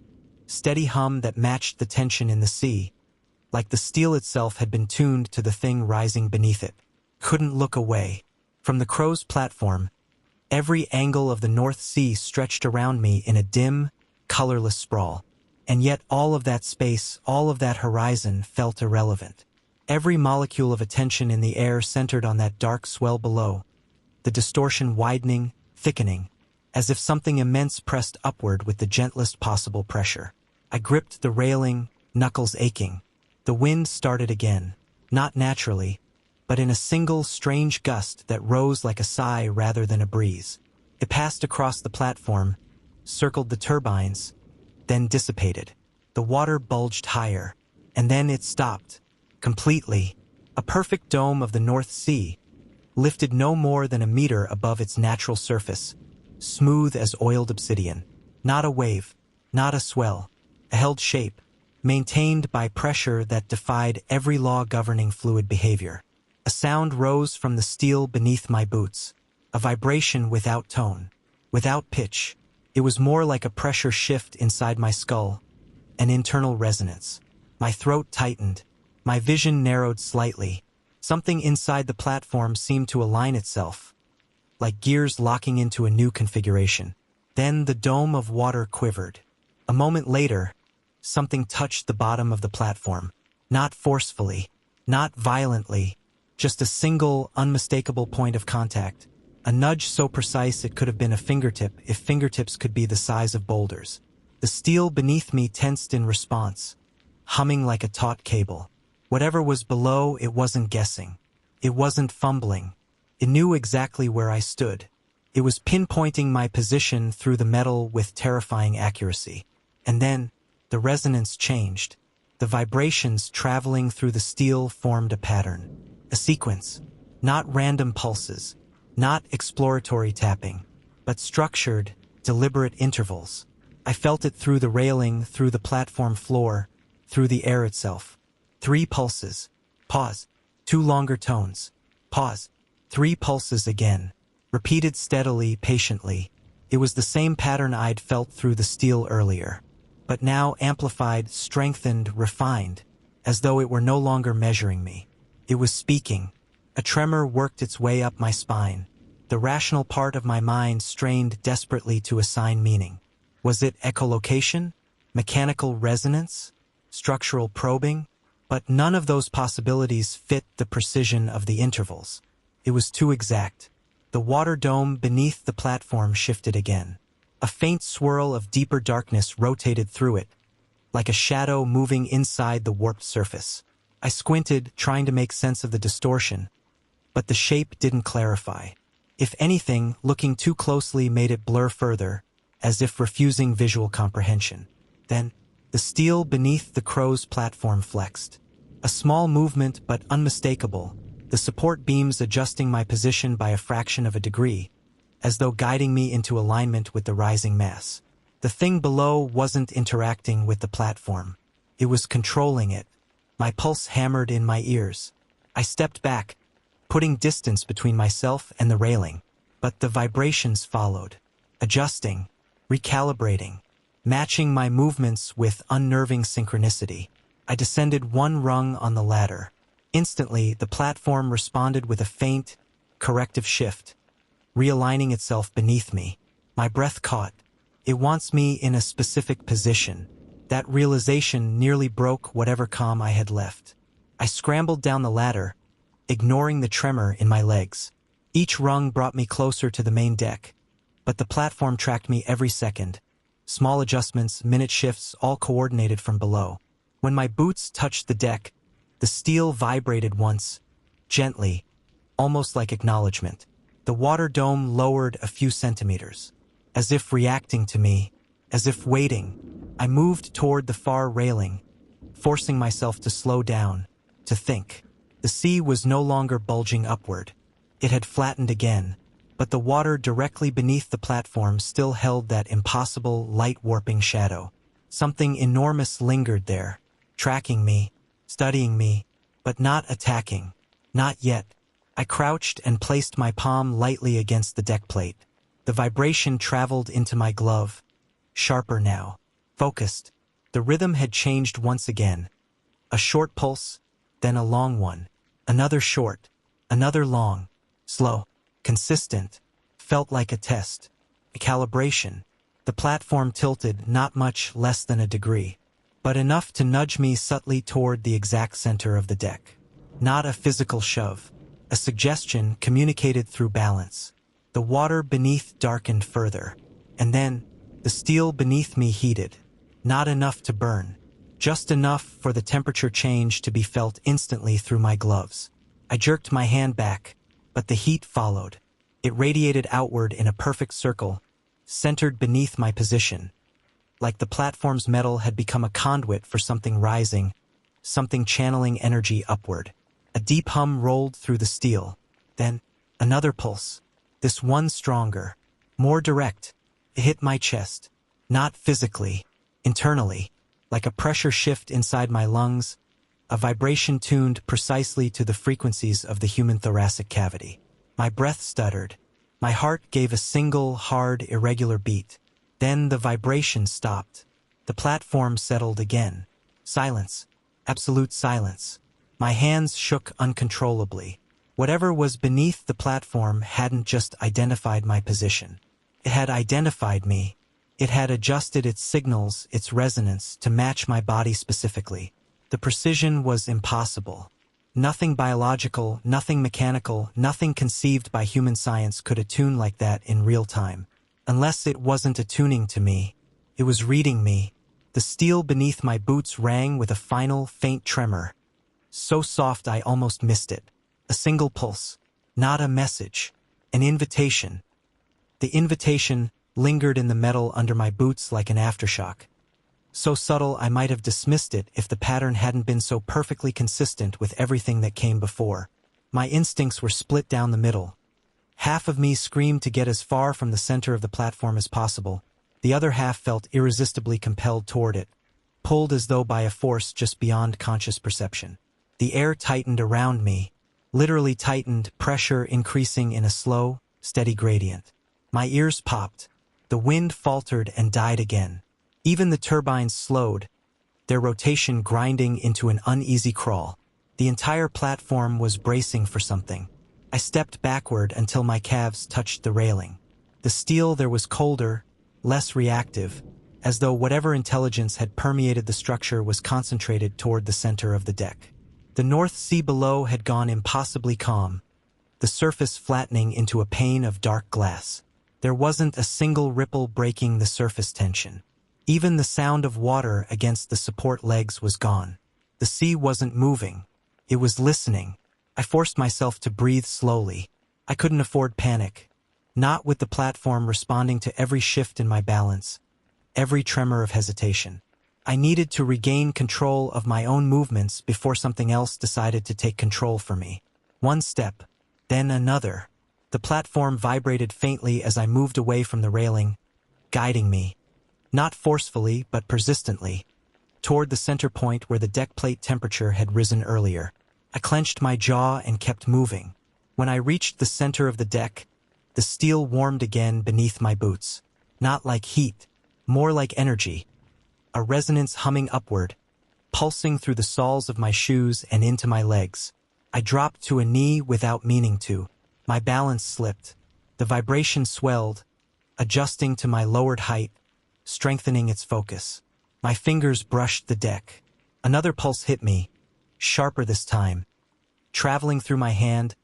A: steady hum that matched the tension in the sea, like the steel itself had been tuned to the thing rising beneath it. Couldn't look away. From the crow's platform, every angle of the North Sea stretched around me in a dim, colorless sprawl. And yet all of that space, all of that horizon felt irrelevant. Every molecule of attention in the air centered on that dark swell below, the distortion widening, thickening, as if something immense pressed upward with the gentlest possible pressure. I gripped the railing, knuckles aching. The wind started again, not naturally, but in a single strange gust that rose like a sigh rather than a breeze. It passed across the platform, circled the turbines, then dissipated. The water bulged higher, and then it stopped, completely. A perfect dome of the North Sea, lifted no more than a meter above its natural surface, smooth as oiled obsidian. Not a wave, not a swell, a held shape, maintained by pressure that defied every law governing fluid behavior. A sound rose from the steel beneath my boots, a vibration without tone, without pitch. It was more like a pressure shift inside my skull, an internal resonance. My throat tightened, my vision narrowed slightly. Something inside the platform seemed to align itself, like gears locking into a new configuration. Then the dome of water quivered. A moment later, something touched the bottom of the platform. Not forcefully, not violently, just a single, unmistakable point of contact. A nudge so precise it could have been a fingertip if fingertips could be the size of boulders. The steel beneath me tensed in response, humming like a taut cable. Whatever was below, it wasn't guessing. It wasn't fumbling. It knew exactly where I stood. It was pinpointing my position through the metal with terrifying accuracy. And then, the resonance changed. The vibrations traveling through the steel formed a pattern. A sequence. Not random pulses. Not exploratory tapping, but structured, deliberate intervals. I felt it through the railing, through the platform floor, through the air itself. 3 pulses. Pause. 2 longer tones. Pause. 3 pulses again. Repeated steadily, patiently. It was the same pattern I'd felt through the steel earlier, but now amplified, strengthened, refined, as though it were no longer measuring me. It was speaking. A tremor worked its way up my spine. The rational part of my mind strained desperately to assign meaning. Was it echolocation? Mechanical resonance? Structural probing? But none of those possibilities fit the precision of the intervals. It was too exact. The water dome beneath the platform shifted again. A faint swirl of deeper darkness rotated through it, like a shadow moving inside the warped surface. I squinted, trying to make sense of the distortion, but the shape didn't clarify. If anything, looking too closely made it blur further, as if refusing visual comprehension. Then, the steel beneath the crow's platform flexed. A small movement, but unmistakable, the support beams adjusting my position by a fraction of a degree, as though guiding me into alignment with the rising mass. The thing below wasn't interacting with the platform. It was controlling it. My pulse hammered in my ears. I stepped back, putting distance between myself and the railing, but the vibrations followed, adjusting, recalibrating, matching my movements with unnerving synchronicity. I descended 1 rung on the ladder. Instantly, the platform responded with a faint, corrective shift, realigning itself beneath me. My breath caught. It wants me in a specific position. That realization nearly broke whatever calm I had left. I scrambled down the ladder, ignoring the tremor in my legs. Each rung brought me closer to the main deck, but the platform tracked me every second. Small adjustments, minute shifts, all coordinated from below. When my boots touched the deck, the steel vibrated once, gently, almost like acknowledgement. The water dome lowered a few centimeters, as if reacting to me, as if waiting. I moved toward the far railing, forcing myself to slow down, to think. The sea was no longer bulging upward. It had flattened again, but the water directly beneath the platform still held that impossible, light-warping shadow. Something enormous lingered there, tracking me, studying me, but not attacking. Not yet. I crouched and placed my palm lightly against the deck plate. The vibration traveled into my glove, sharper now, focused. The rhythm had changed once again. A short pulse, then a long one. Another short, another long, slow, consistent. Felt like a test, a calibration. The platform tilted not much less than a degree, but enough to nudge me subtly toward the exact center of the deck. Not a physical shove, a suggestion communicated through balance. The water beneath darkened further, and then the steel beneath me heated. Not enough to burn, just enough for the temperature change to be felt instantly through my gloves. I jerked my hand back, but the heat followed. It radiated outward in a perfect circle, centered beneath my position, like the platform's metal had become a conduit for something rising, something channeling energy upward. A deep hum rolled through the steel. Then, another pulse. This one stronger, more direct. It hit my chest. Not physically, internally, like a pressure shift inside my lungs, a vibration tuned precisely to the frequencies of the human thoracic cavity. My breath stuttered. My heart gave a single, hard, irregular beat. Then the vibration stopped. The platform settled again. Silence. Absolute silence. My hands shook uncontrollably. Whatever was beneath the platform hadn't just identified my position. It had identified me. It had adjusted its signals, its resonance, to match my body specifically. The precision was impossible. Nothing biological, nothing mechanical, nothing conceived by human science could attune like that in real time. Unless it wasn't attuning to me, it was reading me. The steel beneath my boots rang with a final, faint tremor. So soft I almost missed it. A single pulse. Not a message. An invitation. The invitation lingered in the metal under my boots like an aftershock. So subtle I might have dismissed it if the pattern hadn't been so perfectly consistent with everything that came before. My instincts were split down the middle. Half of me screamed to get as far from the center of the platform as possible. The other half felt irresistibly compelled toward it, pulled as though by a force just beyond conscious perception. The air tightened around me, literally tightened, pressure increasing in a slow, steady gradient. My ears popped. The wind faltered and died again. Even the turbines slowed, their rotation grinding into an uneasy crawl. The entire platform was bracing for something. I stepped backward until my calves touched the railing. The steel there was colder, less reactive, as though whatever intelligence had permeated the structure was concentrated toward the center of the deck. The North Sea below had gone impossibly calm, the surface flattening into a pane of dark glass. There wasn't a single ripple breaking the surface tension. Even the sound of water against the support legs was gone. The sea wasn't moving. It was listening. I forced myself to breathe slowly. I couldn't afford panic. Not with the platform responding to every shift in my balance, every tremor of hesitation. I needed to regain control of my own movements before something else decided to take control for me. One step, then another. The platform vibrated faintly as I moved away from the railing, guiding me, not forcefully but persistently, toward the center point where the deck plate temperature had risen earlier. I clenched my jaw and kept moving. When I reached the center of the deck, the steel warmed again beneath my boots. Not like heat, more like energy. A resonance humming upward, pulsing through the soles of my shoes and into my legs. I dropped to a knee without meaning to. My balance slipped. The vibration swelled, adjusting to my lowered height, strengthening its focus. My fingers brushed the deck. Another pulse hit me, sharper this time, traveling through my hand,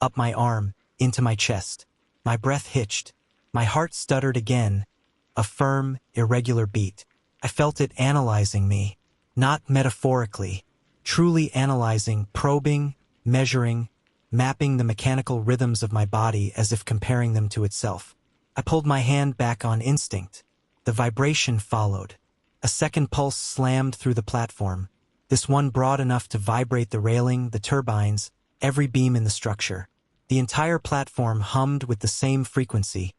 A: up my arm, into my chest. My breath hitched. My heart stuttered again, a firm, irregular beat. I felt it analyzing me, not metaphorically, truly analyzing, probing, measuring, mapping the mechanical rhythms of my body as if comparing them to itself. I pulled my hand back on instinct. The vibration followed. A second pulse slammed through the platform, this one broad enough to vibrate the railing, the turbines, every beam in the structure. The entire platform hummed with the same frequency,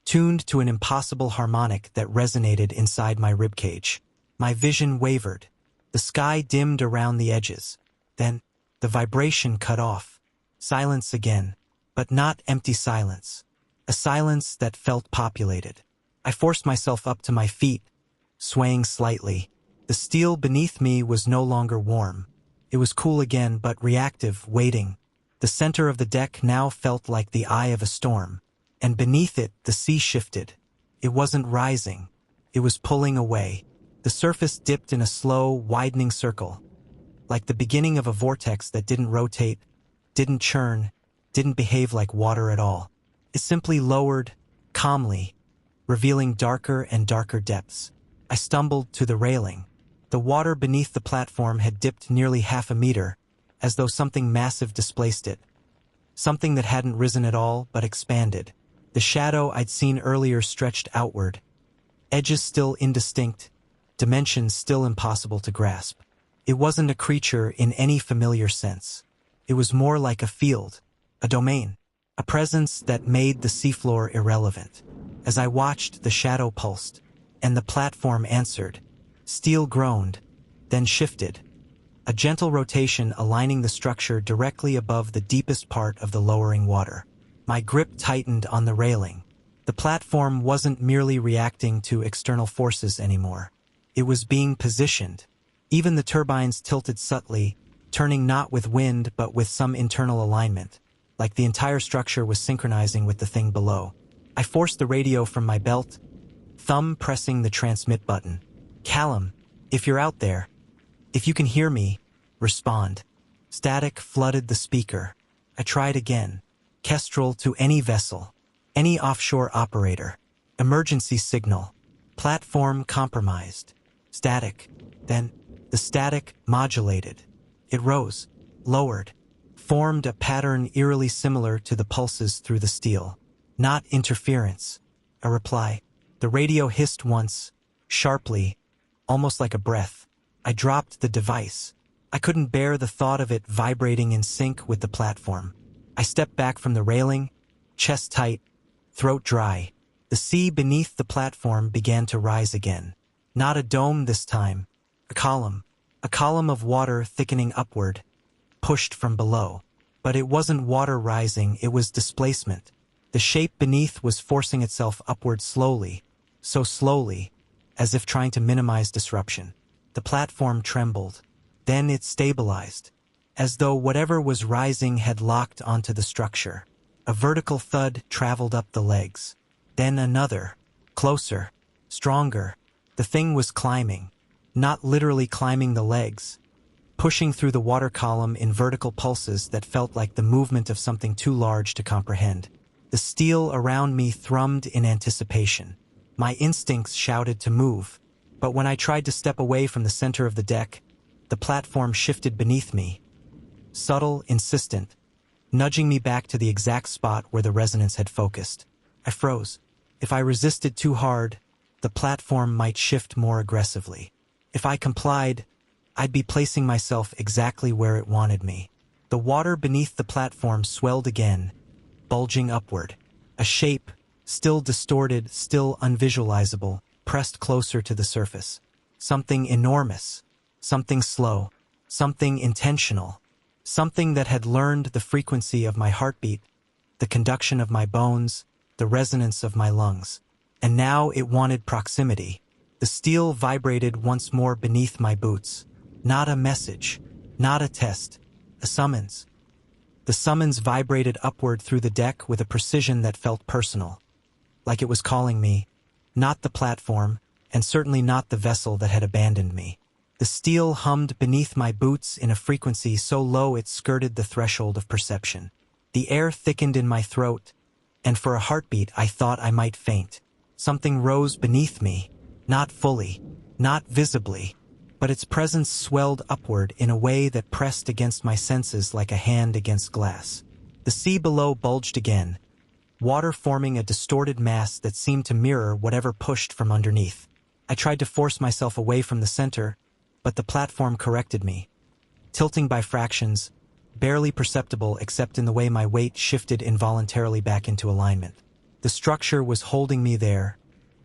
A: tuned to an impossible harmonic that resonated inside my ribcage. My vision wavered. The sky dimmed around the edges. Then, the vibration cut off. Silence again, but not empty silence. A silence that felt populated. I forced myself up to my feet, swaying slightly. The steel beneath me was no longer warm. It was cool again, but reactive, waiting. The center of the deck now felt like the eye of a storm. And beneath it, the sea shifted. It wasn't rising. It was pulling away. The surface dipped in a slow, widening circle, like the beginning of a vortex that didn't rotate, didn't churn, didn't behave like water at all. It simply lowered, calmly, revealing darker and darker depths. I stumbled to the railing. The water beneath the platform had dipped nearly half a meter, as though something massive displaced it. Something that hadn't risen at all, but expanded. The shadow I'd seen earlier stretched outward, edges still indistinct, dimensions still impossible to grasp. It wasn't a creature in any familiar sense. It was more like a field, a domain, a presence that made the seafloor irrelevant. As I watched, the shadow pulsed, and the platform answered. Steel groaned, then shifted, a gentle rotation aligning the structure directly above the deepest part of the lowering water. My grip tightened on the railing. The platform wasn't merely reacting to external forces anymore. It was being positioned. Even the turbines tilted subtly, turning not with wind but with some internal alignment, like the entire structure was synchronizing with the thing below. I forced the radio from my belt, thumb pressing the transmit button. Callum, if you're out there, if you can hear me, respond. Static flooded the speaker. I tried again. Kestrel to any vessel, any offshore operator. Emergency signal. Platform compromised. Static. Then, the static modulated. It rose, lowered, formed a pattern eerily similar to the pulses through the steel. Not interference. A reply. The radio hissed once, sharply, almost like a breath. I dropped the device. I couldn't bear the thought of it vibrating in sync with the platform. I stepped back from the railing, chest tight, throat dry. The sea beneath the platform began to rise again. Not a dome this time, A column. A column of water thickening upward, pushed from below. But it wasn't water rising, it was displacement. The shape beneath was forcing itself upward slowly, so slowly, as if trying to minimize disruption. The platform trembled. Then it stabilized, as though whatever was rising had locked onto the structure. A vertical thud traveled up the legs. Then another. Closer. Stronger. The thing was climbing. Not literally climbing the legs. Pushing through the water column in vertical pulses that felt like the movement of something too large to comprehend. The steel around me thrummed in anticipation. My instincts shouted to move, but when I tried to step away from the center of the deck, the platform shifted beneath me. Subtle, insistent, nudging me back to the exact spot where the resonance had focused. I froze. If I resisted too hard, the platform might shift more aggressively. If I complied, I'd be placing myself exactly where it wanted me. The water beneath the platform swelled again, bulging upward. A shape, still distorted, still unvisualizable, pressed closer to the surface. Something enormous. Something slow. Something intentional. Something that had learned the frequency of my heartbeat, the conduction of my bones, the resonance of my lungs. And now it wanted proximity. The steel vibrated once more beneath my boots. Not a message, not a test, a summons. The summons vibrated upward through the deck with a precision that felt personal. Like it was calling me, not the platform, and certainly not the vessel that had abandoned me. The steel hummed beneath my boots in a frequency so low it skirted the threshold of perception. The air thickened in my throat, and for a heartbeat I thought I might faint. Something rose beneath me, not fully, not visibly, but its presence swelled upward in a way that pressed against my senses like a hand against glass. The sea below bulged again, water forming a distorted mass that seemed to mirror whatever pushed from underneath. I tried to force myself away from the center, but the platform corrected me, tilting by fractions, barely perceptible except in the way my weight shifted involuntarily back into alignment. The structure was holding me there,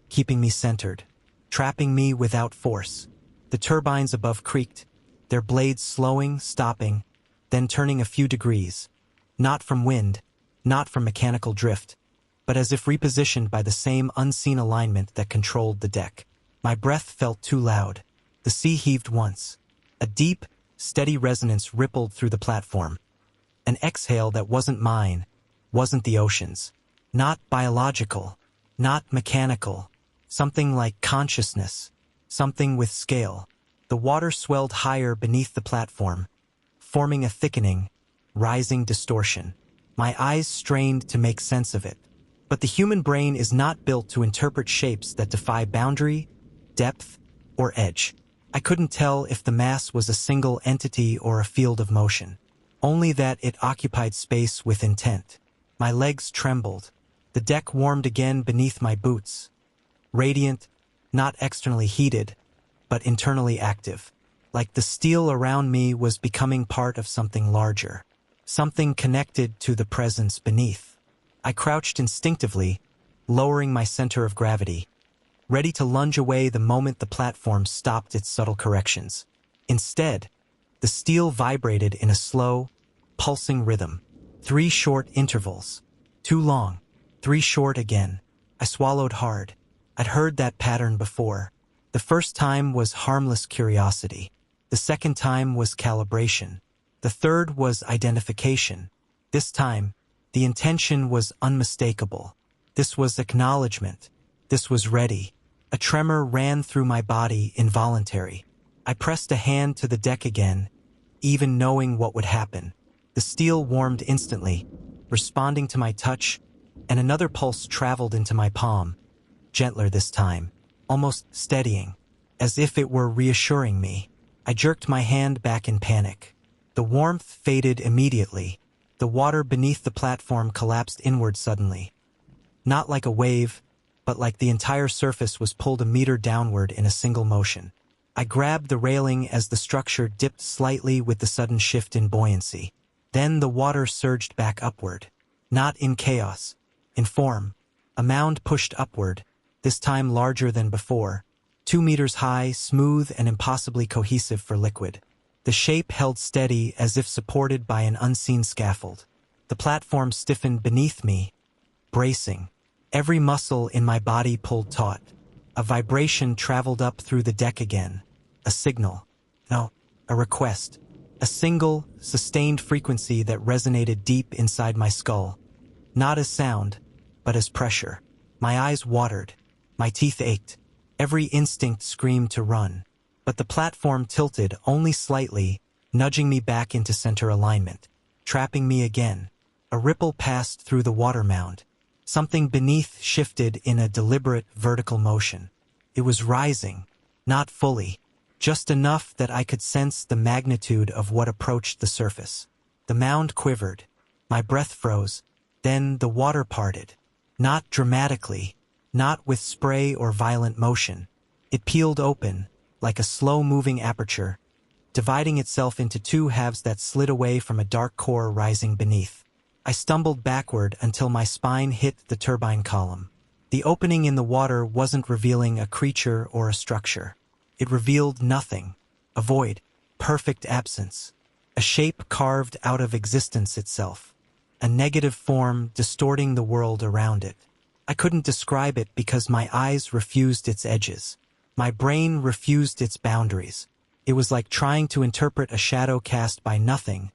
A: keeping me centered, trapping me without force. The turbines above creaked, their blades slowing, stopping, then turning a few degrees, not from wind, not from mechanical drift, but as if repositioned by the same unseen alignment that controlled the deck. My breath felt too loud. The sea heaved once. A deep, steady resonance rippled through the platform. An exhale that wasn't mine, wasn't the ocean's. Not biological, not mechanical, something like consciousness, something with scale. The water swelled higher beneath the platform, forming a thickening, rising distortion. My eyes strained to make sense of it. But the human brain is not built to interpret shapes that defy boundary, depth, or edge. I couldn't tell if the mass was a single entity or a field of motion, only that it occupied space with intent. My legs trembled. The deck warmed again beneath my boots. Radiant, not externally heated, but internally active. Like the steel around me was becoming part of something larger. Something connected to the presence beneath. I crouched instinctively, lowering my center of gravity, ready to lunge away the moment the platform stopped its subtle corrections. Instead, the steel vibrated in a slow, pulsing rhythm. 3 short intervals. Too long. 3 short again. I swallowed hard. I'd heard that pattern before. The first time was harmless curiosity. The second time was calibration. The third was identification. This time, the intention was unmistakable. This was acknowledgement. This was ready. A tremor ran through my body, involuntary. I pressed a hand to the deck again, even knowing what would happen. The steel warmed instantly, responding to my touch, and another pulse traveled into my palm, gentler this time, almost steadying, as if it were reassuring me. I jerked my hand back in panic. The warmth faded immediately. The water beneath the platform collapsed inward suddenly. Not like a wave, but like the entire surface was pulled a meter downward in a single motion. I grabbed the railing as the structure dipped slightly with the sudden shift in buoyancy. Then the water surged back upward. Not in chaos, in form. A mound pushed upward, this time larger than before, 2 meters high, smooth and impossibly cohesive for liquid. The shape held steady as if supported by an unseen scaffold. The platform stiffened beneath me, bracing. Every muscle in my body pulled taut. A vibration traveled up through the deck again. A signal. No, a request. A single, sustained frequency that resonated deep inside my skull. Not as sound, but as pressure. My eyes watered. My teeth ached. Every instinct screamed to run. But the platform tilted only slightly, nudging me back into center alignment. Trapping me again. A ripple passed through the water mound. Something beneath shifted in a deliberate vertical motion. It was rising, not fully, just enough that I could sense the magnitude of what approached the surface. The mound quivered. My breath froze. Then the water parted. Not dramatically, not with spray or violent motion. It peeled open, like a slow-moving aperture, dividing itself into two halves that slid away from a dark core rising beneath. I stumbled backward until my spine hit the turbine column. The opening in the water wasn't revealing a creature or a structure. It revealed nothing. A void, perfect absence. A shape carved out of existence itself. A negative form distorting the world around it. I couldn't describe it because my eyes refused its edges. My brain refused its boundaries. It was like trying to interpret a shadow cast by nothing,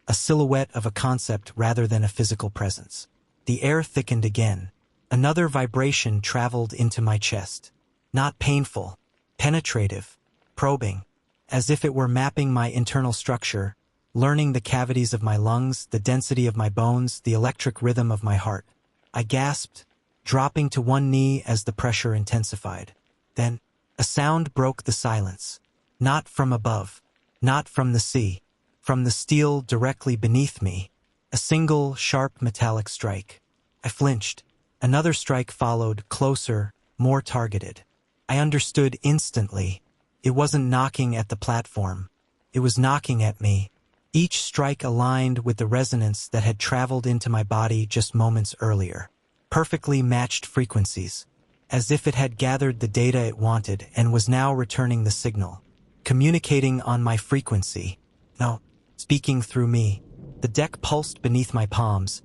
A: a silhouette of a concept rather than a physical presence. The air thickened again. Another vibration traveled into my chest. Not painful, penetrative, probing, as if it were mapping my internal structure, learning the cavities of my lungs, the density of my bones, the electric rhythm of my heart. I gasped, dropping to one knee as the pressure intensified. Then, a sound broke the silence. Not from above, not from the sea, from the steel directly beneath me. A single, sharp metallic strike. I flinched. Another strike followed, closer, more targeted. I understood instantly. It wasn't knocking at the platform. It was knocking at me. Each strike aligned with the resonance that had traveled into my body just moments earlier. Perfectly matched frequencies. As if it had gathered the data it wanted and was now returning the signal. Communicating on my frequency. No, speaking through me. The deck pulsed beneath my palms,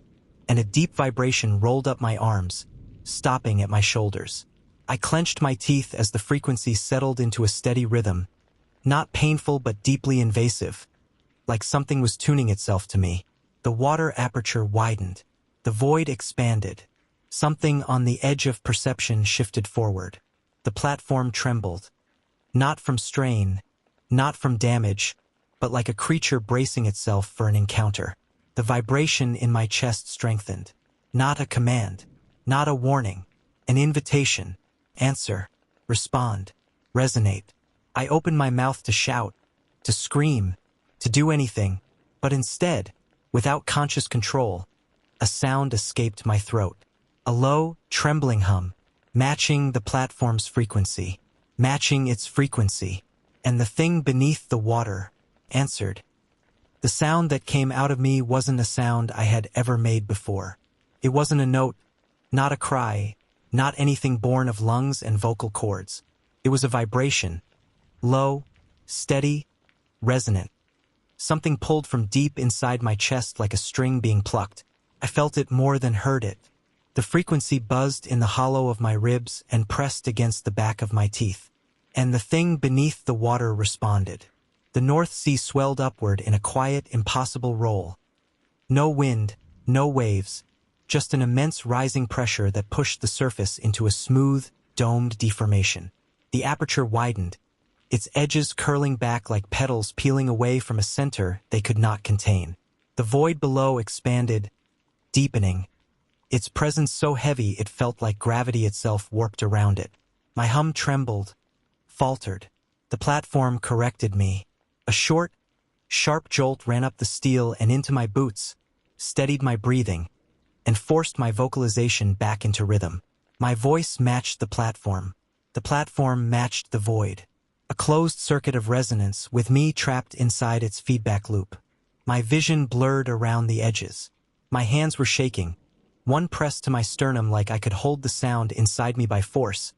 A: and a deep vibration rolled up my arms, stopping at my shoulders. I clenched my teeth as the frequency settled into a steady rhythm, not painful but deeply invasive, like something was tuning itself to me. The water aperture widened. The void expanded. Something on the edge of perception shifted forward. The platform trembled. Not from strain, not from damage, but like a creature bracing itself for an encounter. The vibration in my chest strengthened. Not a command, not a warning, an invitation. Answer, respond, resonate. I opened my mouth to shout, to scream, to do anything, but instead, without conscious control, a sound escaped my throat. A low, trembling hum, matching the platform's frequency, matching its frequency, and the thing beneath the water answered. The sound that came out of me wasn't a sound I had ever made before. It wasn't a note, not a cry, not anything born of lungs and vocal cords. It was a vibration, low, steady, resonant. Something pulled from deep inside my chest like a string being plucked. I felt it more than heard it. The frequency buzzed in the hollow of my ribs and pressed against the back of my teeth. And the thing beneath the water responded. The North Sea swelled upward in a quiet, impossible roll. No wind, no waves, just an immense rising pressure that pushed the surface into a smooth, domed deformation. The aperture widened, its edges curling back like petals peeling away from a center they could not contain. The void below expanded, deepening, its presence so heavy it felt like gravity itself warped around it. My hum trembled, faltered. The platform corrected me. A short, sharp jolt ran up the steel and into my boots, steadied my breathing, and forced my vocalization back into rhythm. My voice matched the platform. The platform matched the void. A closed circuit of resonance with me trapped inside its feedback loop. My vision blurred around the edges. My hands were shaking, one pressed to my sternum like I could hold the sound inside me by force,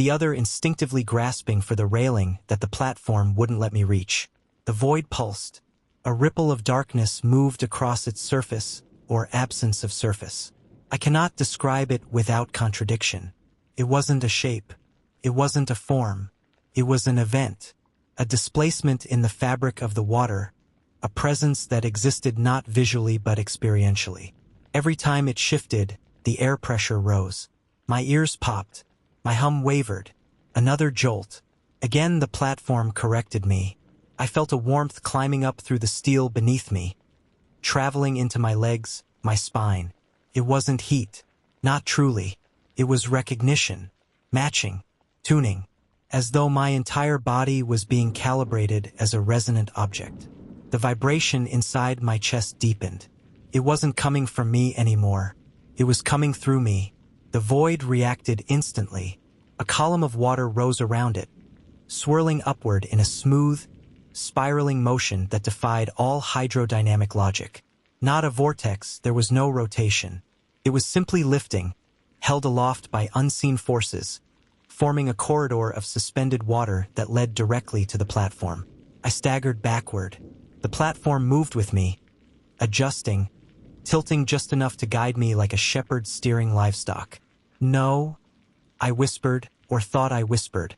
A: the other instinctively grasping for the railing that the platform wouldn't let me reach. The void pulsed. A ripple of darkness moved across its surface, or absence of surface. I cannot describe it without contradiction. It wasn't a shape. It wasn't a form. It was an event, a displacement in the fabric of the water, a presence that existed not visually but experientially. Every time it shifted, the air pressure rose. My ears popped. My hum wavered. Another jolt. Again the platform corrected me. I felt a warmth climbing up through the steel beneath me, traveling into my legs, my spine. It wasn't heat. Not truly. It was recognition, matching, tuning, as though my entire body was being calibrated as a resonant object. The vibration inside my chest deepened. It wasn't coming from me anymore. It was coming through me. The void reacted instantly. A column of water rose around it, swirling upward in a smooth, spiraling motion that defied all hydrodynamic logic. Not a vortex, there was no rotation. It was simply lifting, held aloft by unseen forces, forming a corridor of suspended water that led directly to the platform. I staggered backward. The platform moved with me, adjusting, tilting just enough to guide me like a shepherd steering livestock. No, I whispered, or thought I whispered.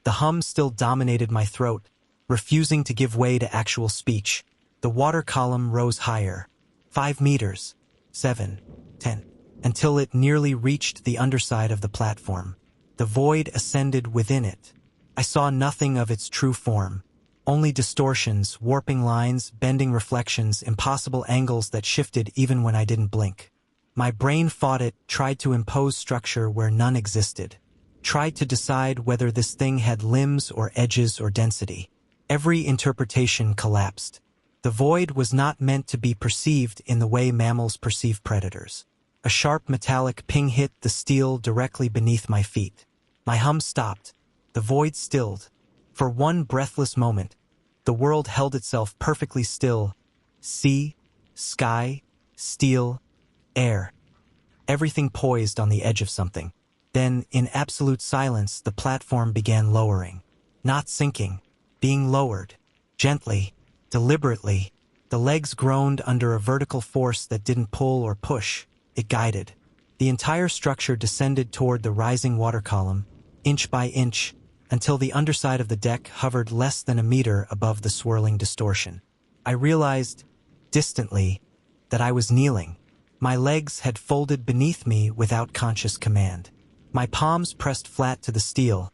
A: The hum still dominated my throat, refusing to give way to actual speech. The water column rose higher, 5 meters, 7, 10, until it nearly reached the underside of the platform. The void ascended within it. I saw nothing of its true form. Only distortions, warping lines, bending reflections, impossible angles that shifted even when I didn't blink. My brain fought it, tried to impose structure where none existed. Tried to decide whether this thing had limbs or edges or density. Every interpretation collapsed. The void was not meant to be perceived in the way mammals perceive predators. A sharp metallic ping hit the steel directly beneath my feet. My hum stopped. The void stilled. For one breathless moment, the world held itself perfectly still. Sea, sky, steel, air. Everything poised on the edge of something. Then, in absolute silence, the platform began lowering. Not sinking, being lowered. Gently, deliberately. The legs groaned under a vertical force that didn't pull or push. It guided. The entire structure descended toward the rising water column, inch by inch, until the underside of the deck hovered less than a meter above the swirling distortion. I realized, distantly, that I was kneeling. My legs had folded beneath me without conscious command. My palms pressed flat to the steel,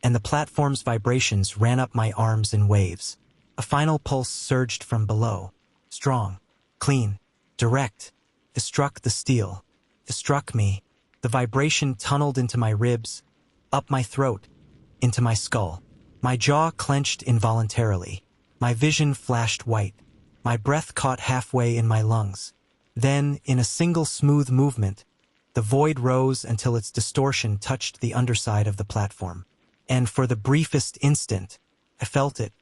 A: and the platform's vibrations ran up my arms in waves. A final pulse surged from below. Strong, clean, direct. It struck the steel. It struck me. The vibration tunneled into my ribs, up my throat, into my skull. My jaw clenched involuntarily. My vision flashed white. My breath caught halfway in my lungs. Then, in a single smooth movement, the void rose until its distortion touched the underside of the platform. And for the briefest instant, I felt it.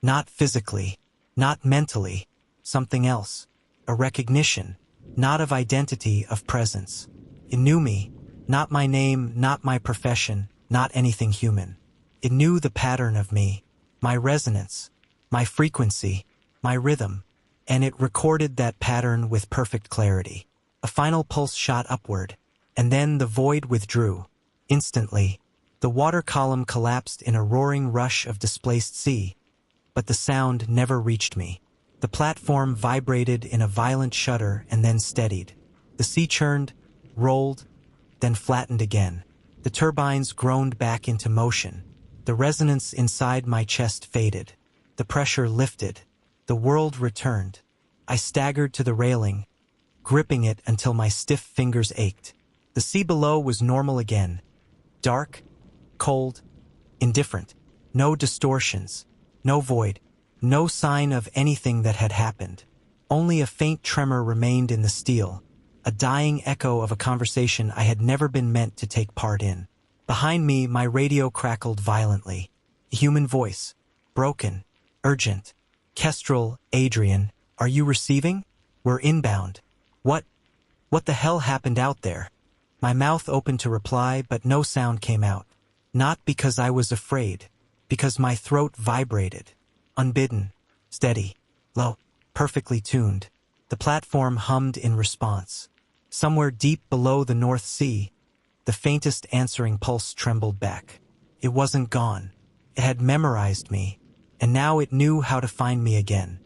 A: Not physically, not mentally, something else. A recognition, not of identity, of presence. It knew me, not my name, not my profession, not anything human. It knew the pattern of me, my resonance, my frequency, my rhythm, and it recorded that pattern with perfect clarity. A final pulse shot upward, and then the void withdrew. Instantly, the water column collapsed in a roaring rush of displaced sea, but the sound never reached me. The platform vibrated in a violent shudder and then steadied. The sea churned, rolled, then flattened again. The turbines groaned back into motion. The resonance inside my chest faded. The pressure lifted. The world returned. I staggered to the railing, gripping it until my stiff fingers ached. The sea below was normal again. Dark, cold, indifferent. No distortions, no void, no sign of anything that had happened. Only a faint tremor remained in the steel, a dying echo of a conversation I had never been meant to take part in. Behind me, my radio crackled violently. A human voice, broken, urgent. Kestrel, Adrian, are you receiving? We're inbound. What the hell happened out there? My mouth opened to reply, but no sound came out. Not because I was afraid, because my throat vibrated. Unbidden, steady, low, perfectly tuned. The platform hummed in response. Somewhere deep below the North Sea, the faintest answering pulse trembled back. It wasn't gone. It had memorized me, and now it knew how to find me again.